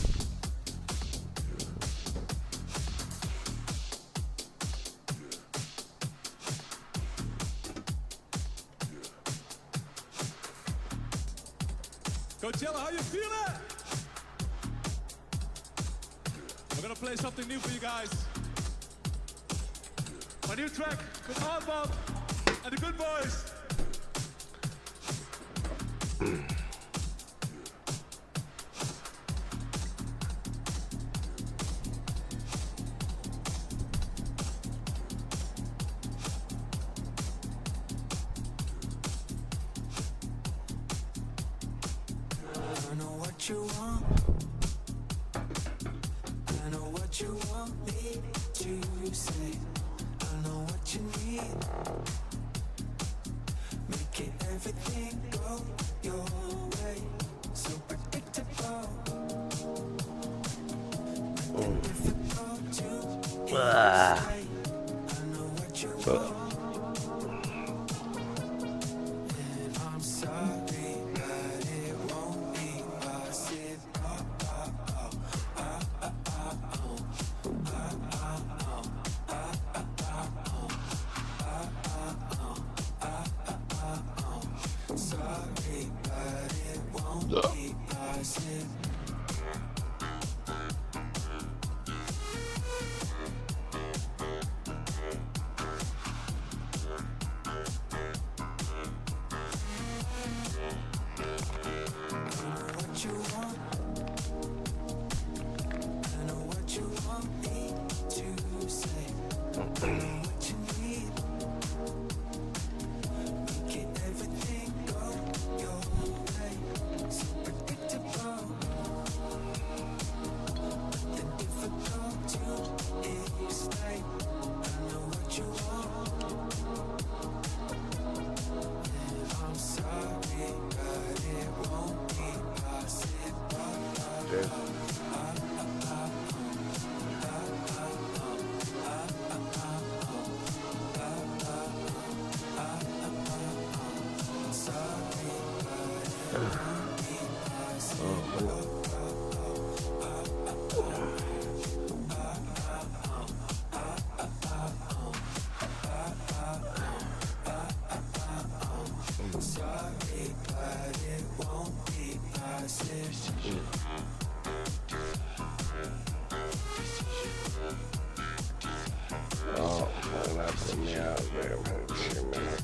Coachella, how you feeling? We're gonna play something new for you guys. My new track with hard bop and the good boys. I know what you want. I know what you want me to say. I know what you need. Making everything go your way. So predictable. And difficult to say. I know what you want. And I'm sorry, but it won't be possible. Sorry, but it won't be possible. What you want, I know what you want me to say. I know what you need. Making everything go your way. So predictable, then difficult to explain. I know what you want. And I'm sorry, but it won't be possible. Sorry, but it won't be possible. Oh, well, that's me out there. Wait a minute.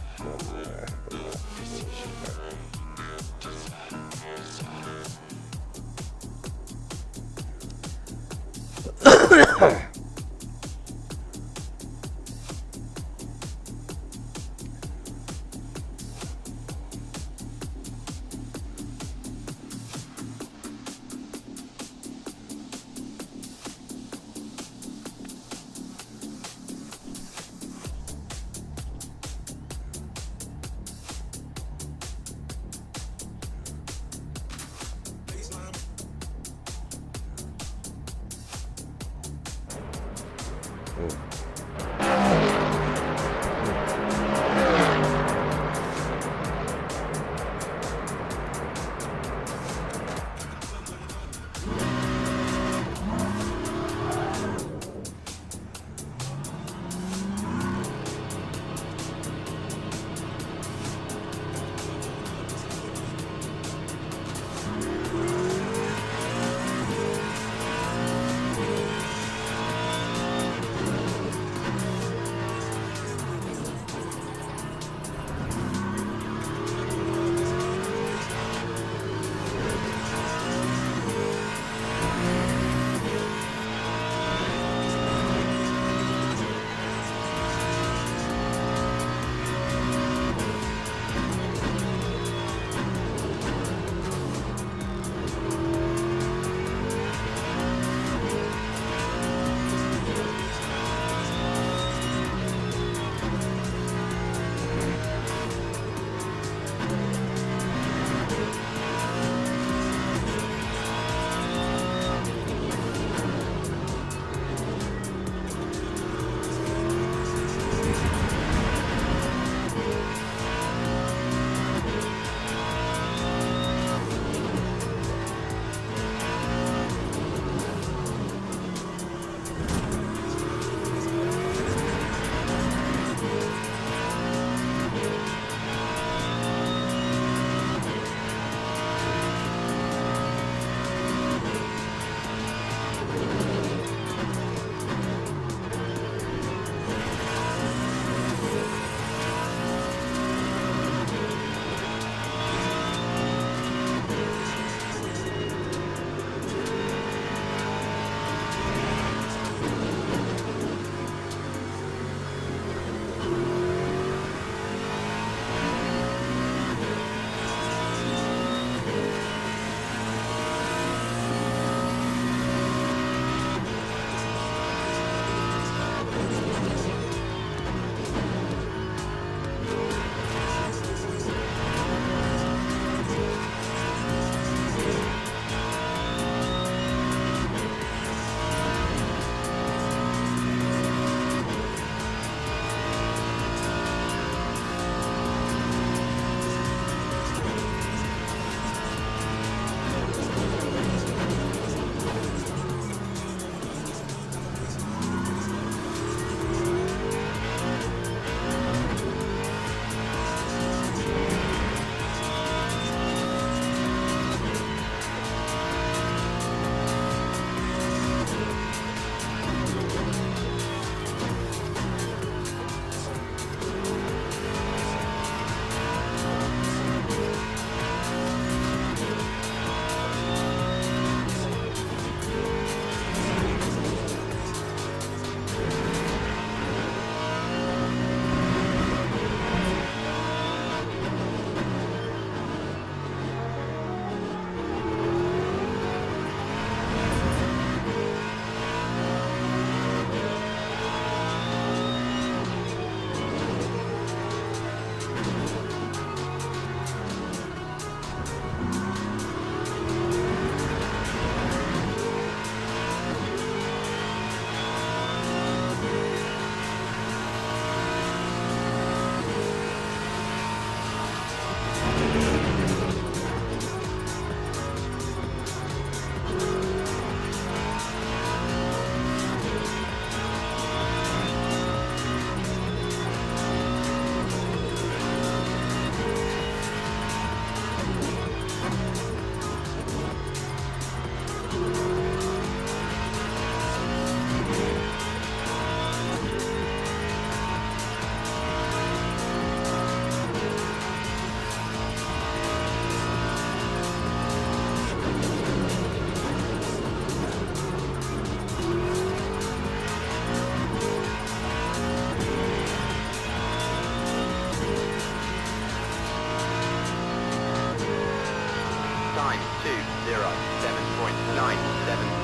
7.97.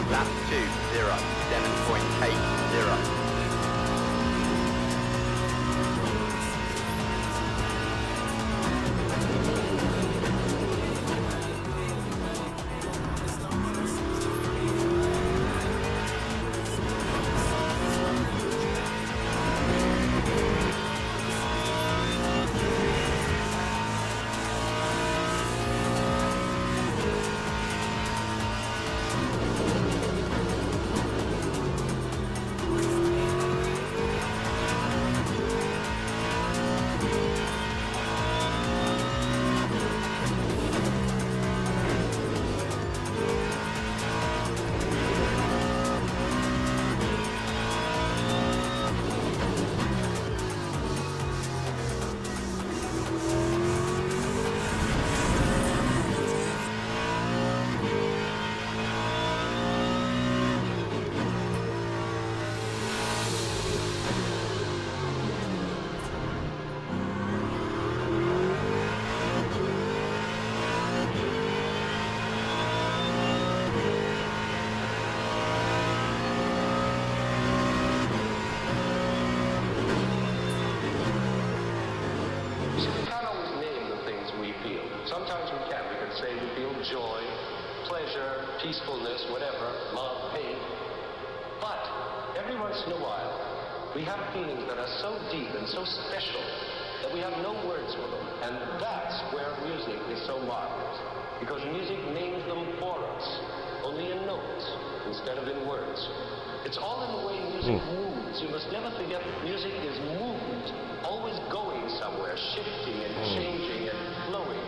Lap 2, 0, 7.80. Sometimes we can. We can say we feel joy, pleasure, peacefulness, whatever, love, hate. But every once in a while, we have feelings that are so deep and so special that we have no words for them. And that's where music is so marvelous. Because music names them for us, only in notes instead of in words. It's all in the way music moves. You must never forget that music is movement, always going somewhere, shifting and changing and flowing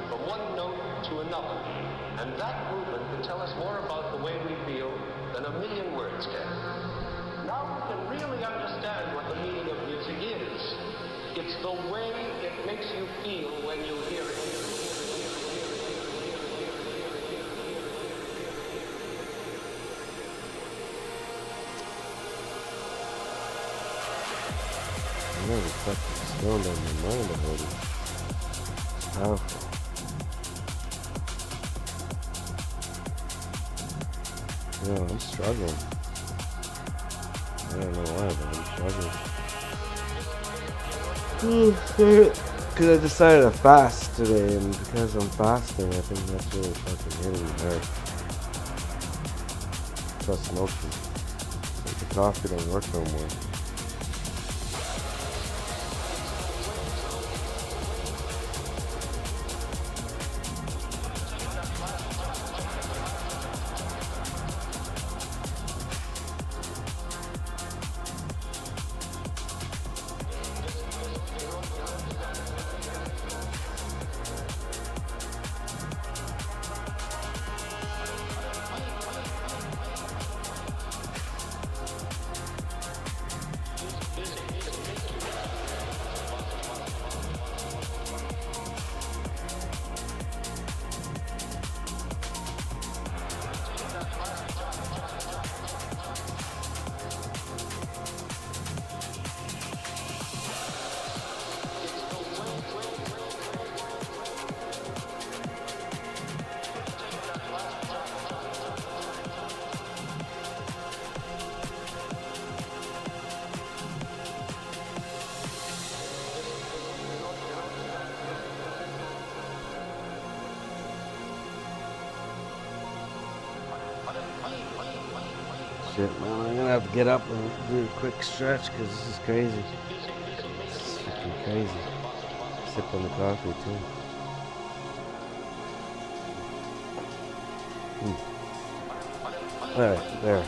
from one note to another. And that movement can tell us more about the way we feel than a million words can. Now we can really understand what the meaning of music is. It's the way it makes you feel when you hear it. I know the fucking stoned on my mind about it. It's powerful. Yeah, I'm struggling. I don't know why, but I'm struggling. Because I decided to fast today, and because I'm fasting, I think that's really fucking hitting me hard. Plus smoking. Like the coffee don't work no more. Shit, man, I'm gonna have to get up and do a quick stretch because this is crazy. It's fucking crazy. Sip on the coffee too. Alright, there.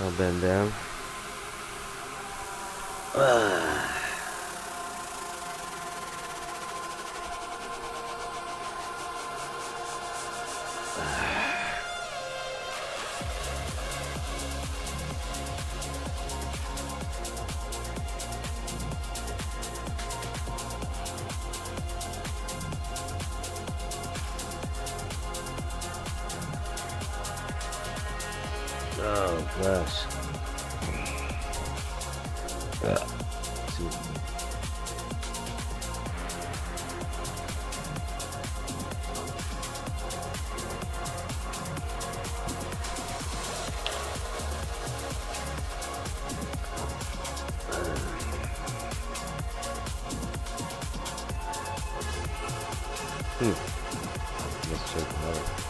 I'll bend down. Oh gosh. Let's check it out.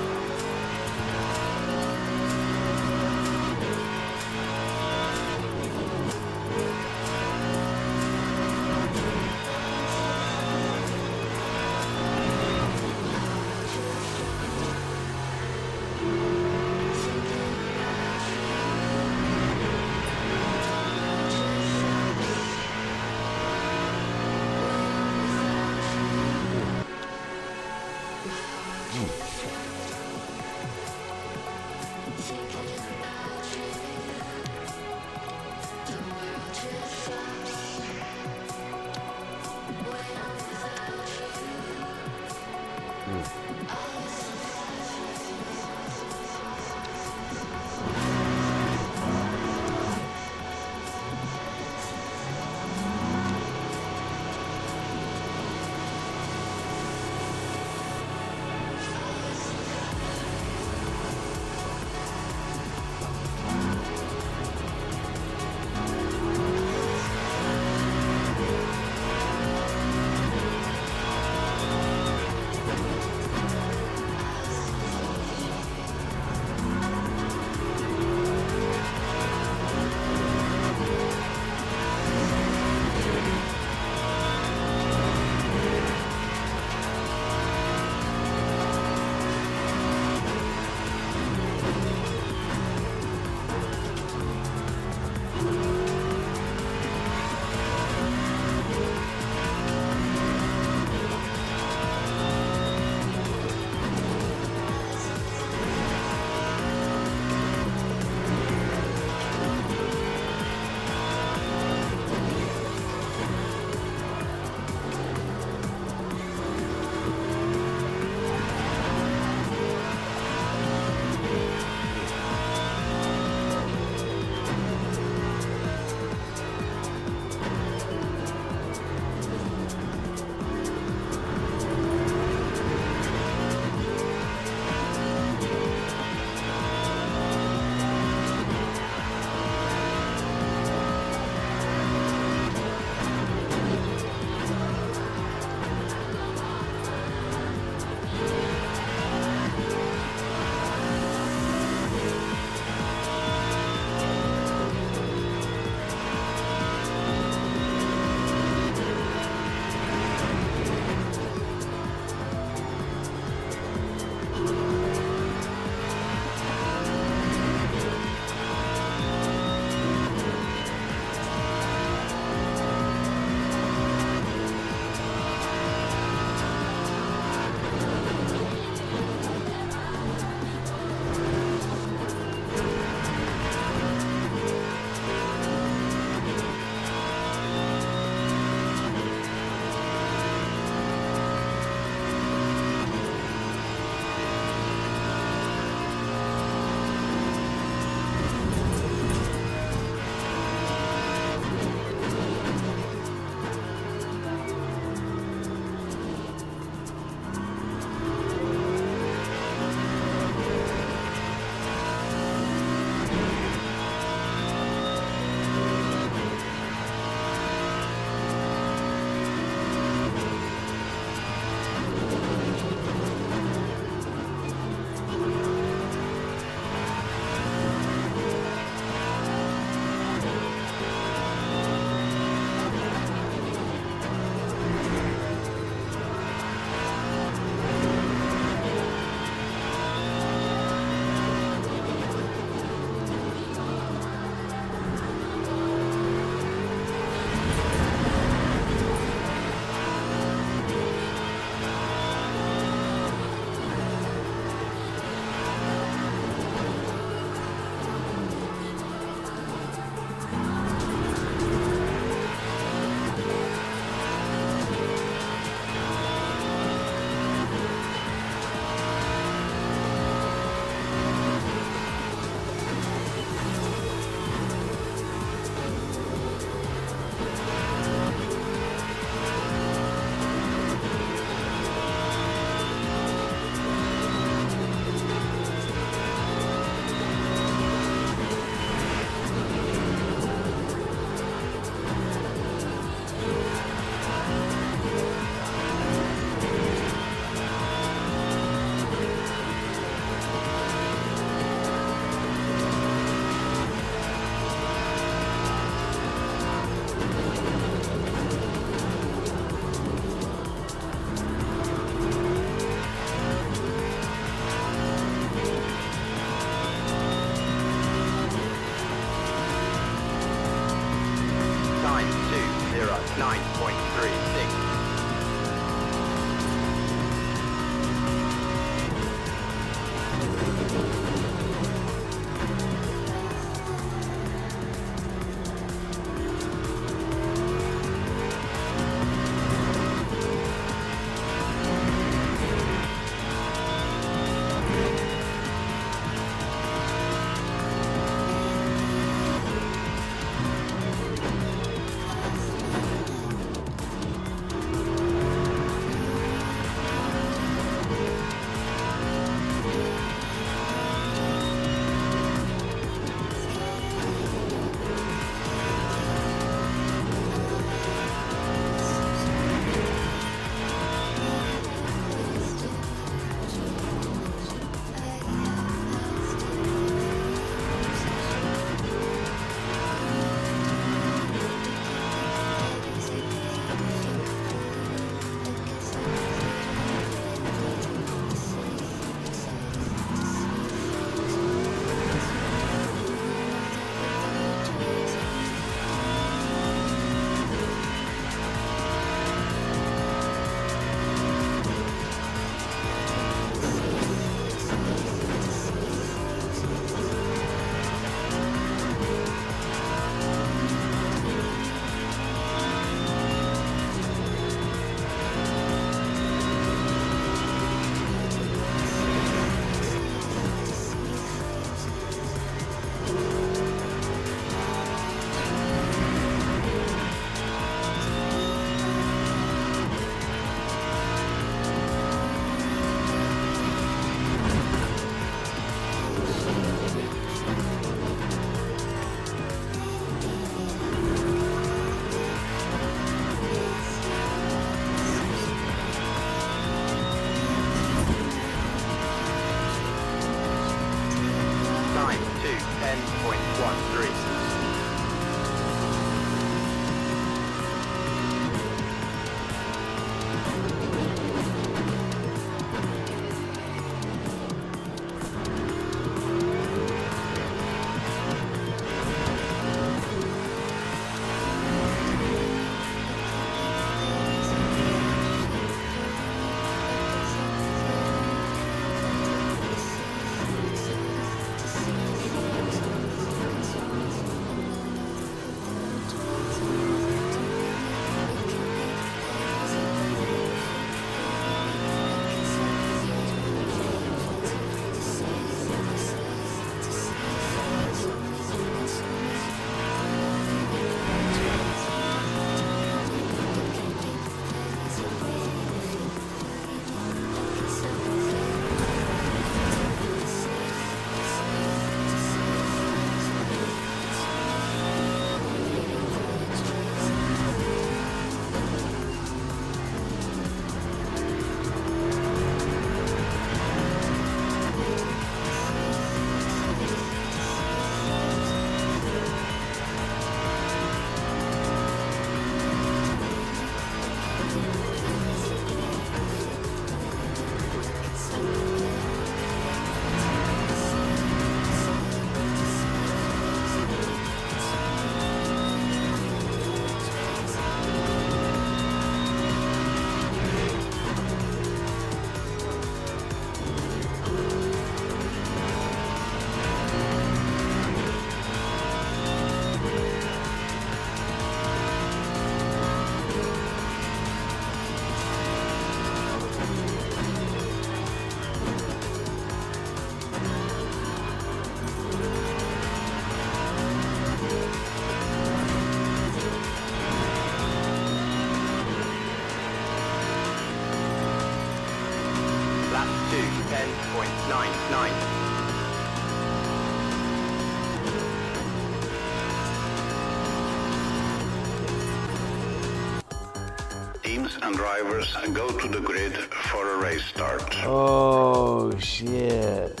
10.99. Teams and drivers go to the grid for a race start. Oh shit,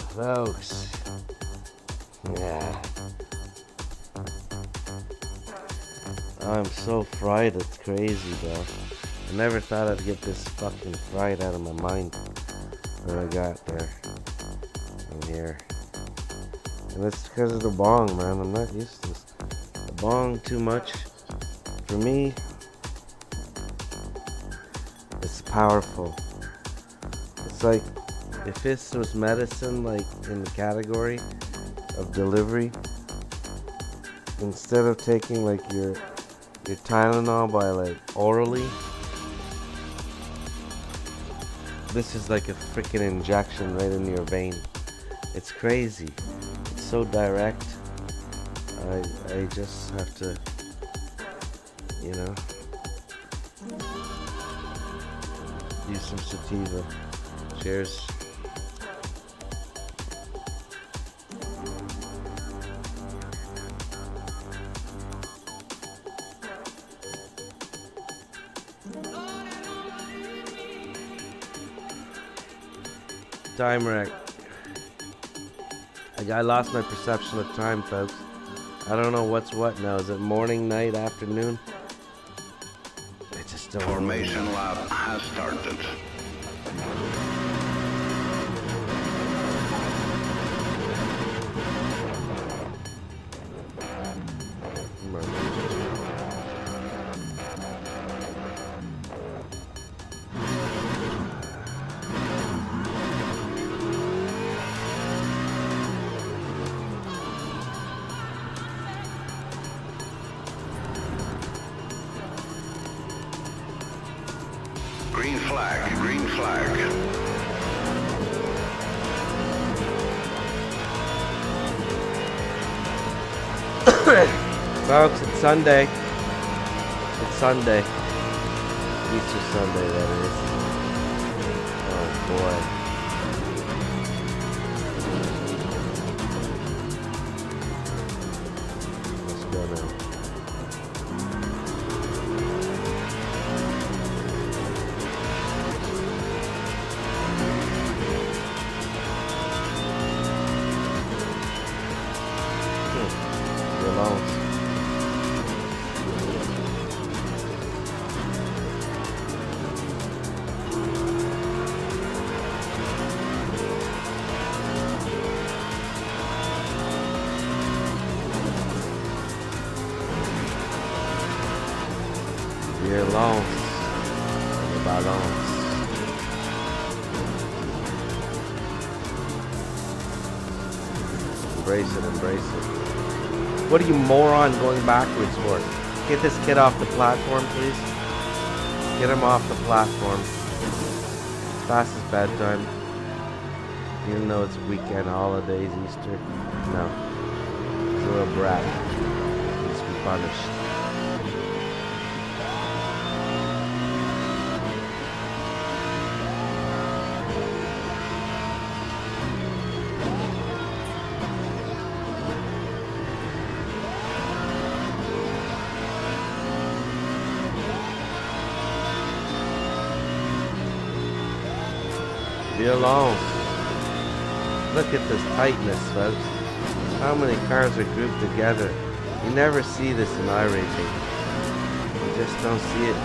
folks. Yeah. I'm so fried, it's crazy, bro. I never thought I'd get this fucking fried out of my mind when I got there. I'm here. And it's because of the bong, man. I'm not used to this. The bong too much. For me, it's powerful. It's like if this was medicine, like in the category of delivery, instead of taking like your Tylenol by like orally, this is like a freaking injection right in your vein. It's crazy. It's so direct. I just have to, you know, use some sativa. Cheers. Time wreck. I lost my perception of time, folks. I don't know what's what now. Is it morning, night, afternoon? I just don't know. Formation lap has started. Green flag, green flag. Folks, it's Sunday. It's Sunday. Easter Sunday, that is. Oh boy. Let's go now. LeMans. You're alone. The balance. Embrace it, embrace it. What are you moron going backwards for? Get this kid off the platform, please. Get him off the platform. It's past his bedtime. Even though it's weekend, holidays, Easter. No. He's a little brat. He needs to be punished. Be alone. Look at this tightness, folks. How many cars are grouped together? You never see this in iRacing. You just don't see it.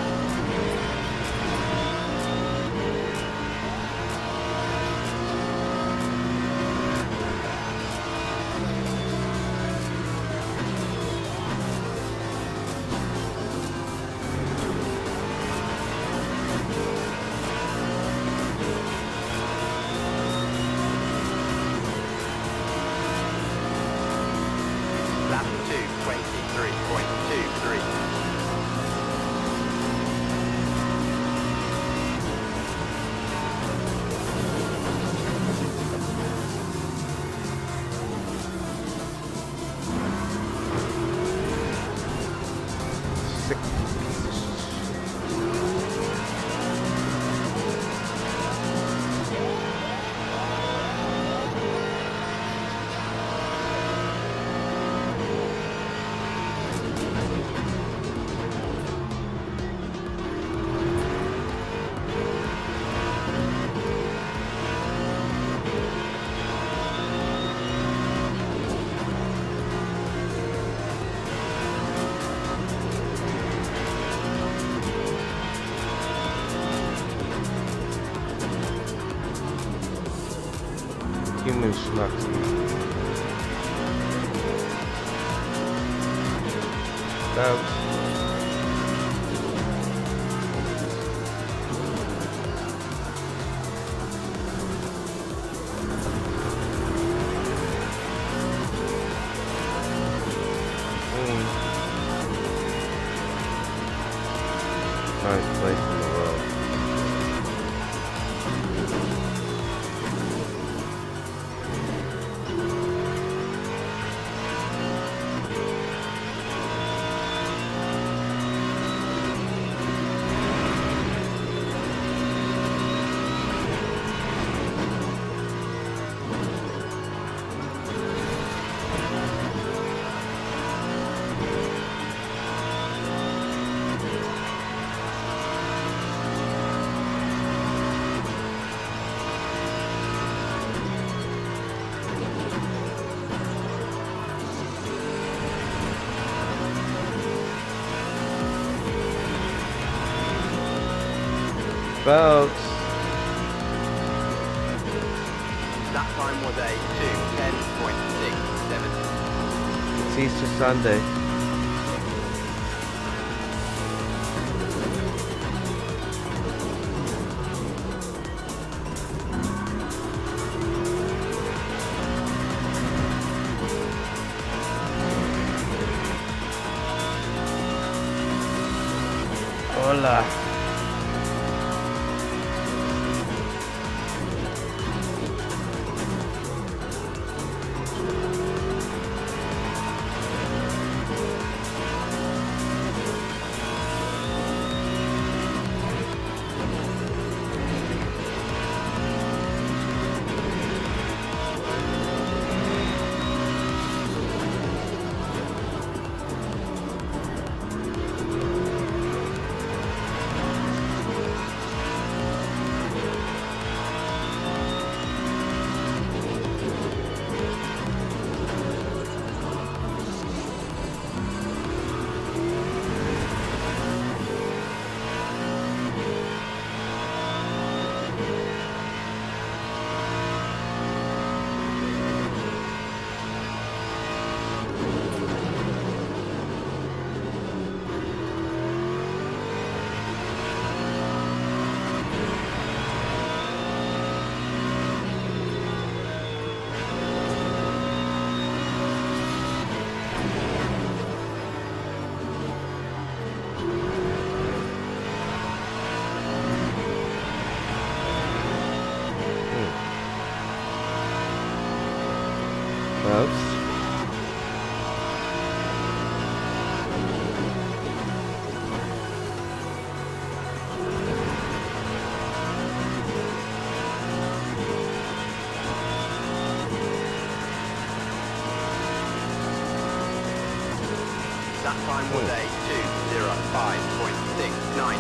Lap 2, 23.23. Human schmucks. Bounce. Nice place in the world. Folks, That time was a 2:10.67. it's Easter Sunday. Hola. Folks. That time was a 2:05.69.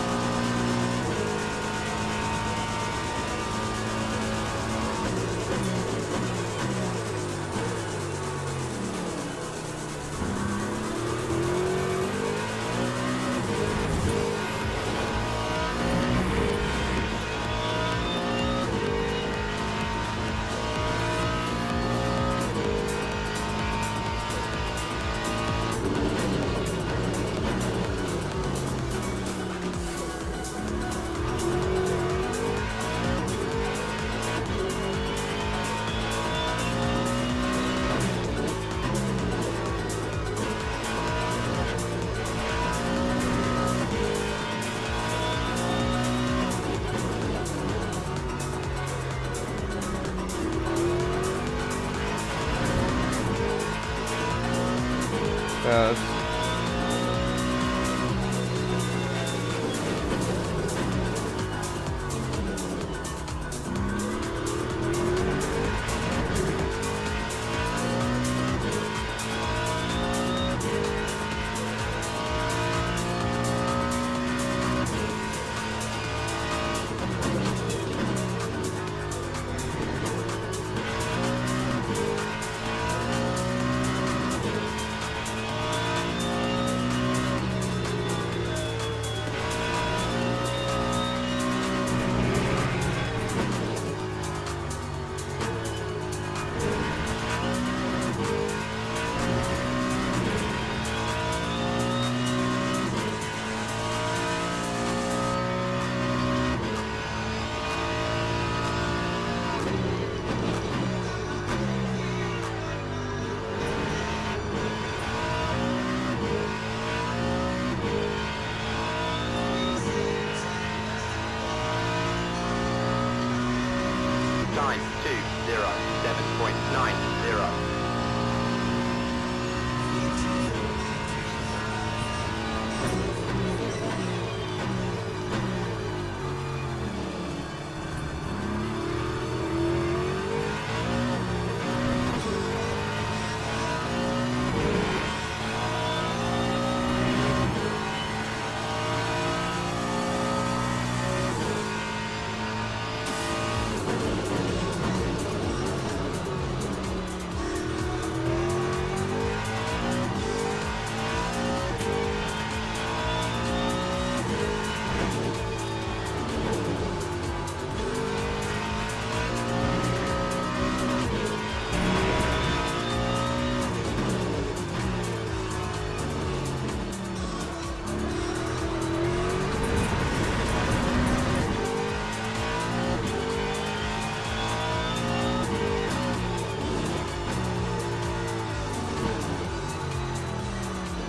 Time 2:07.90.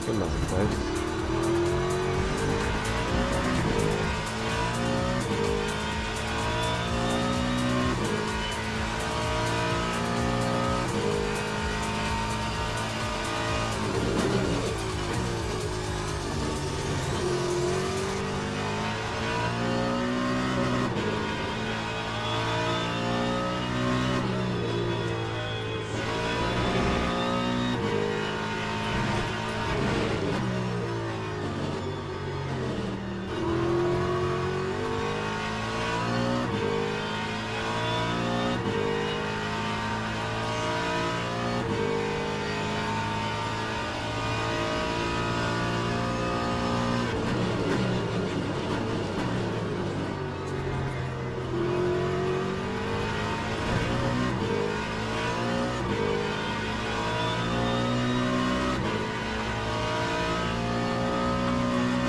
Come on, guys.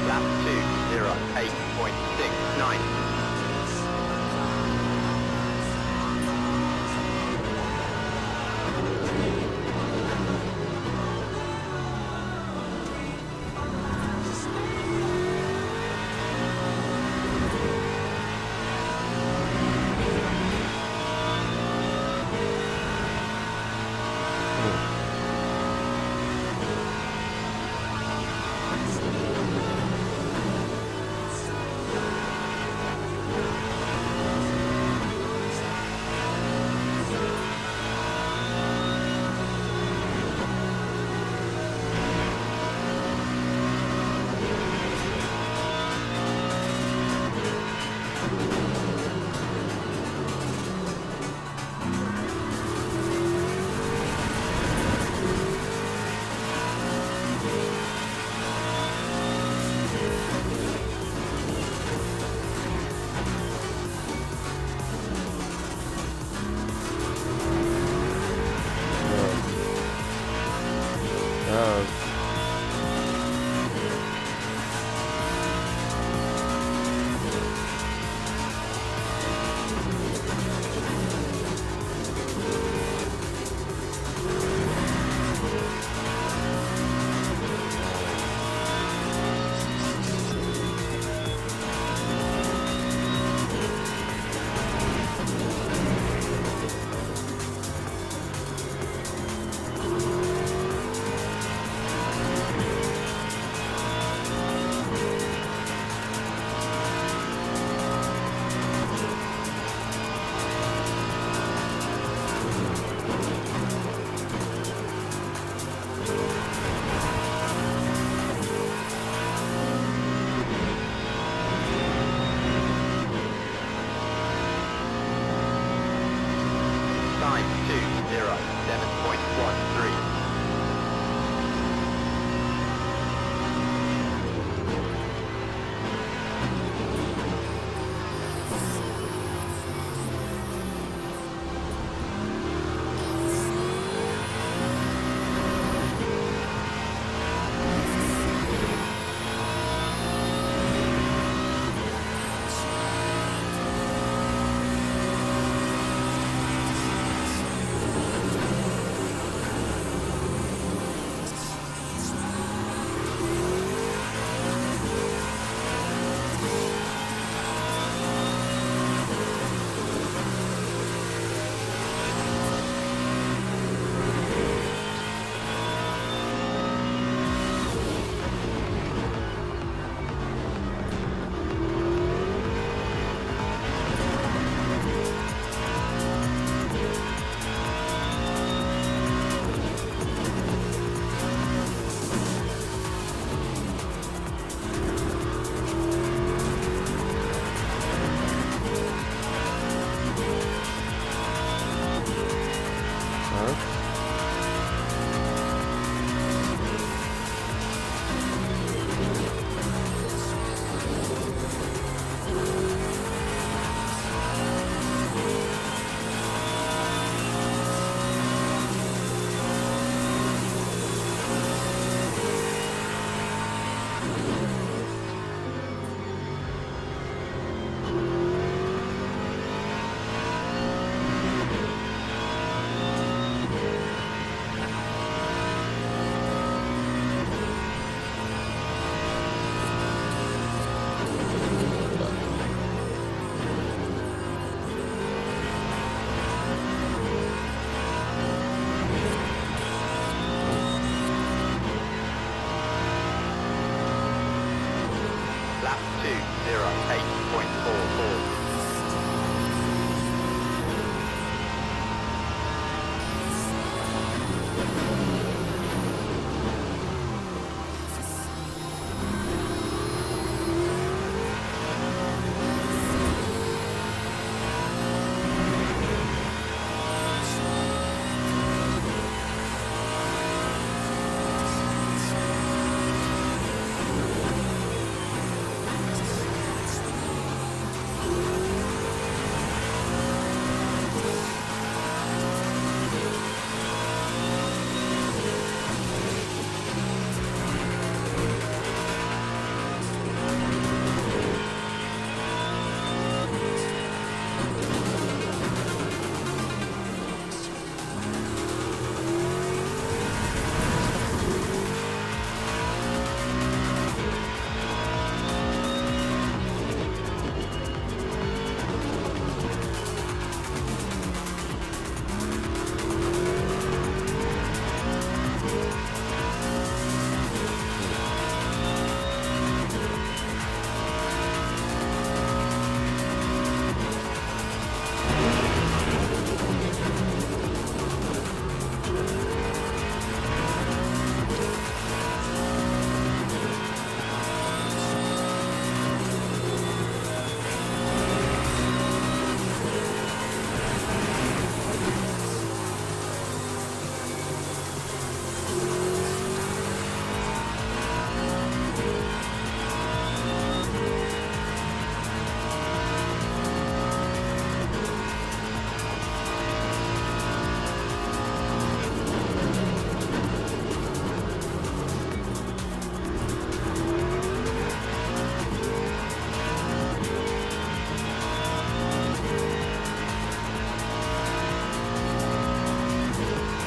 Lap 2:08.69. Time 2:07.13.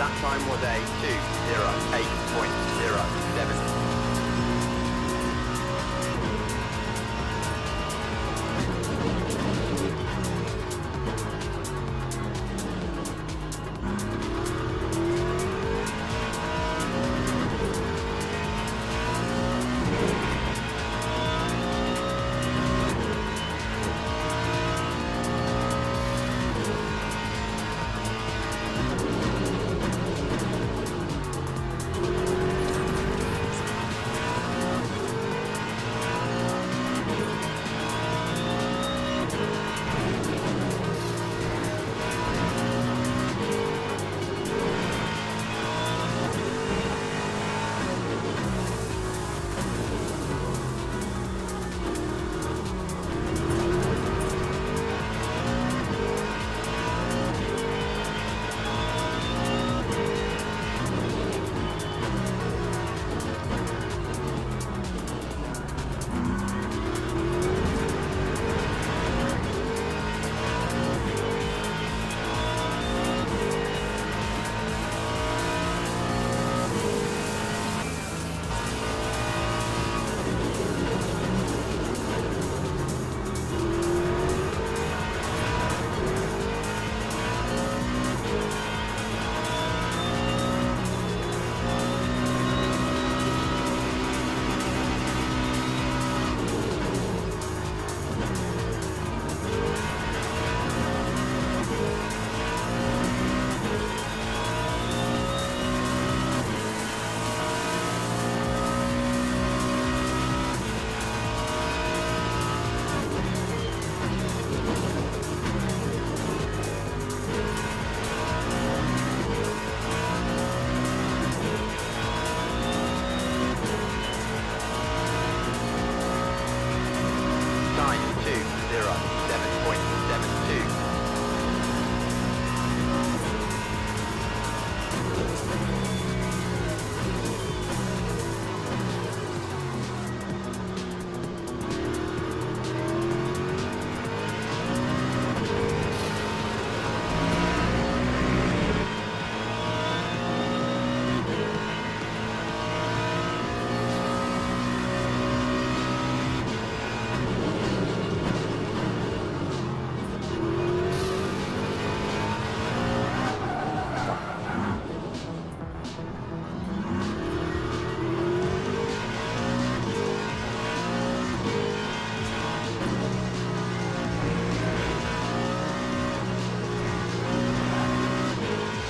That time was a 2:08.07. Time 2:07.72.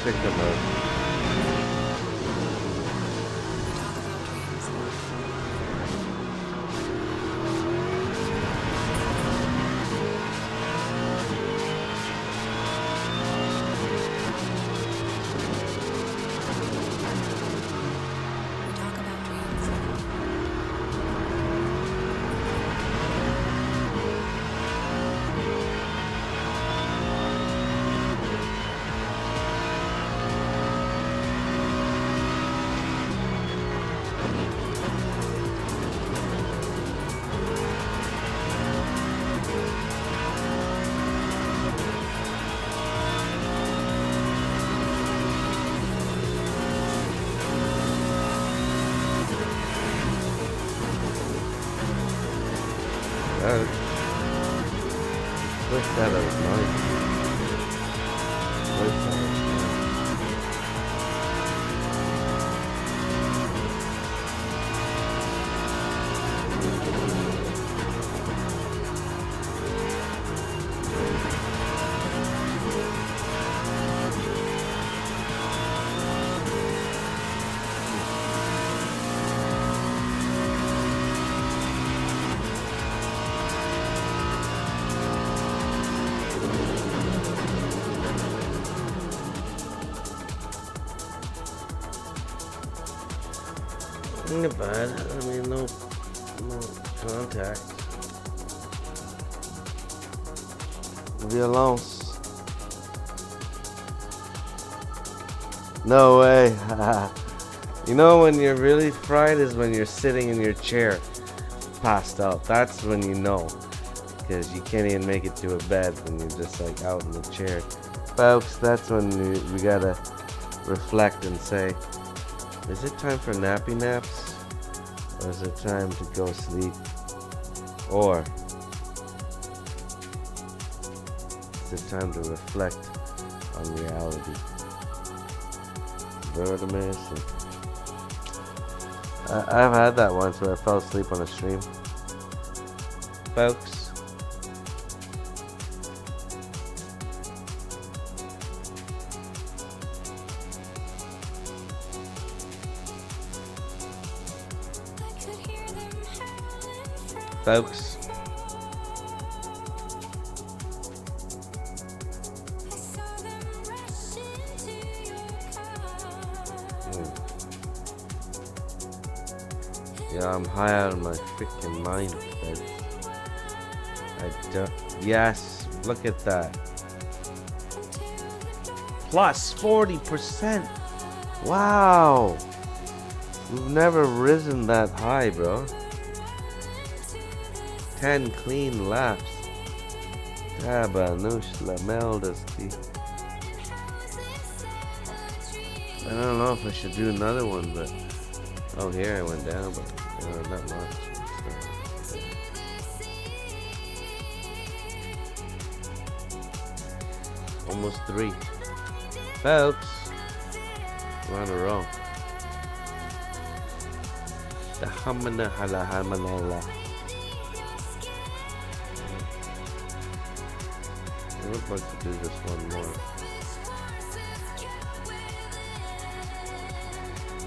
Victim mode. Click that out of mine. Click that out. Not bad. I mean, no contact. Violence. No way. You know when you're really fried is when you're sitting in your chair, passed out. That's when you know, because you can't even make it to a bed when you're just like out in the chair. Folks, that's when we gotta reflect and say, is it time for nappy naps? Or is it time to go sleep? Or is it time to reflect on reality? I've had that once where I fell asleep on a stream. Folks. Folks. Yeah, I'm high out of my freaking mind, folks. I don't. Yes, look at that. Plus 40%. Wow. We've never risen that high, bro. 10 clean laps. Tabanush la meldasti. I don't know if I should do another one, but oh, here I went down, but not much. Almost 3. Folks, we're on a roll. The hamana hala hamanala. I would like to do this one more.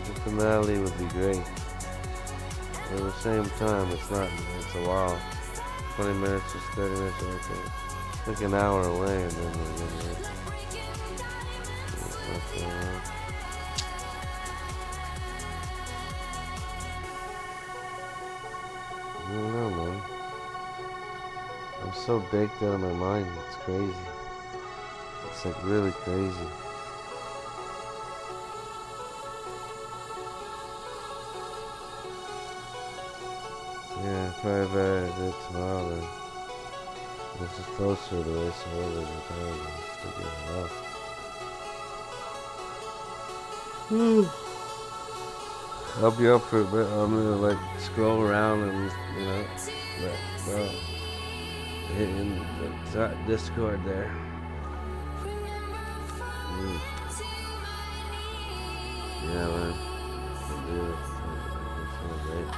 The finale would be great. But at the same time, it's not. It's a while. 20 minutes, just 30 minutes. Okay. It's like an hour away, and then we're gonna. I don't know, man. I'm so baked out of my mind. It's crazy. It's like really crazy. Yeah, probably better to do it tomorrow then. This is closer to the race early than to get it off. I'll be up for a bit. I'm gonna like scroll around and hit in the Discord there. Yeah, man. I'll do it. It feels great.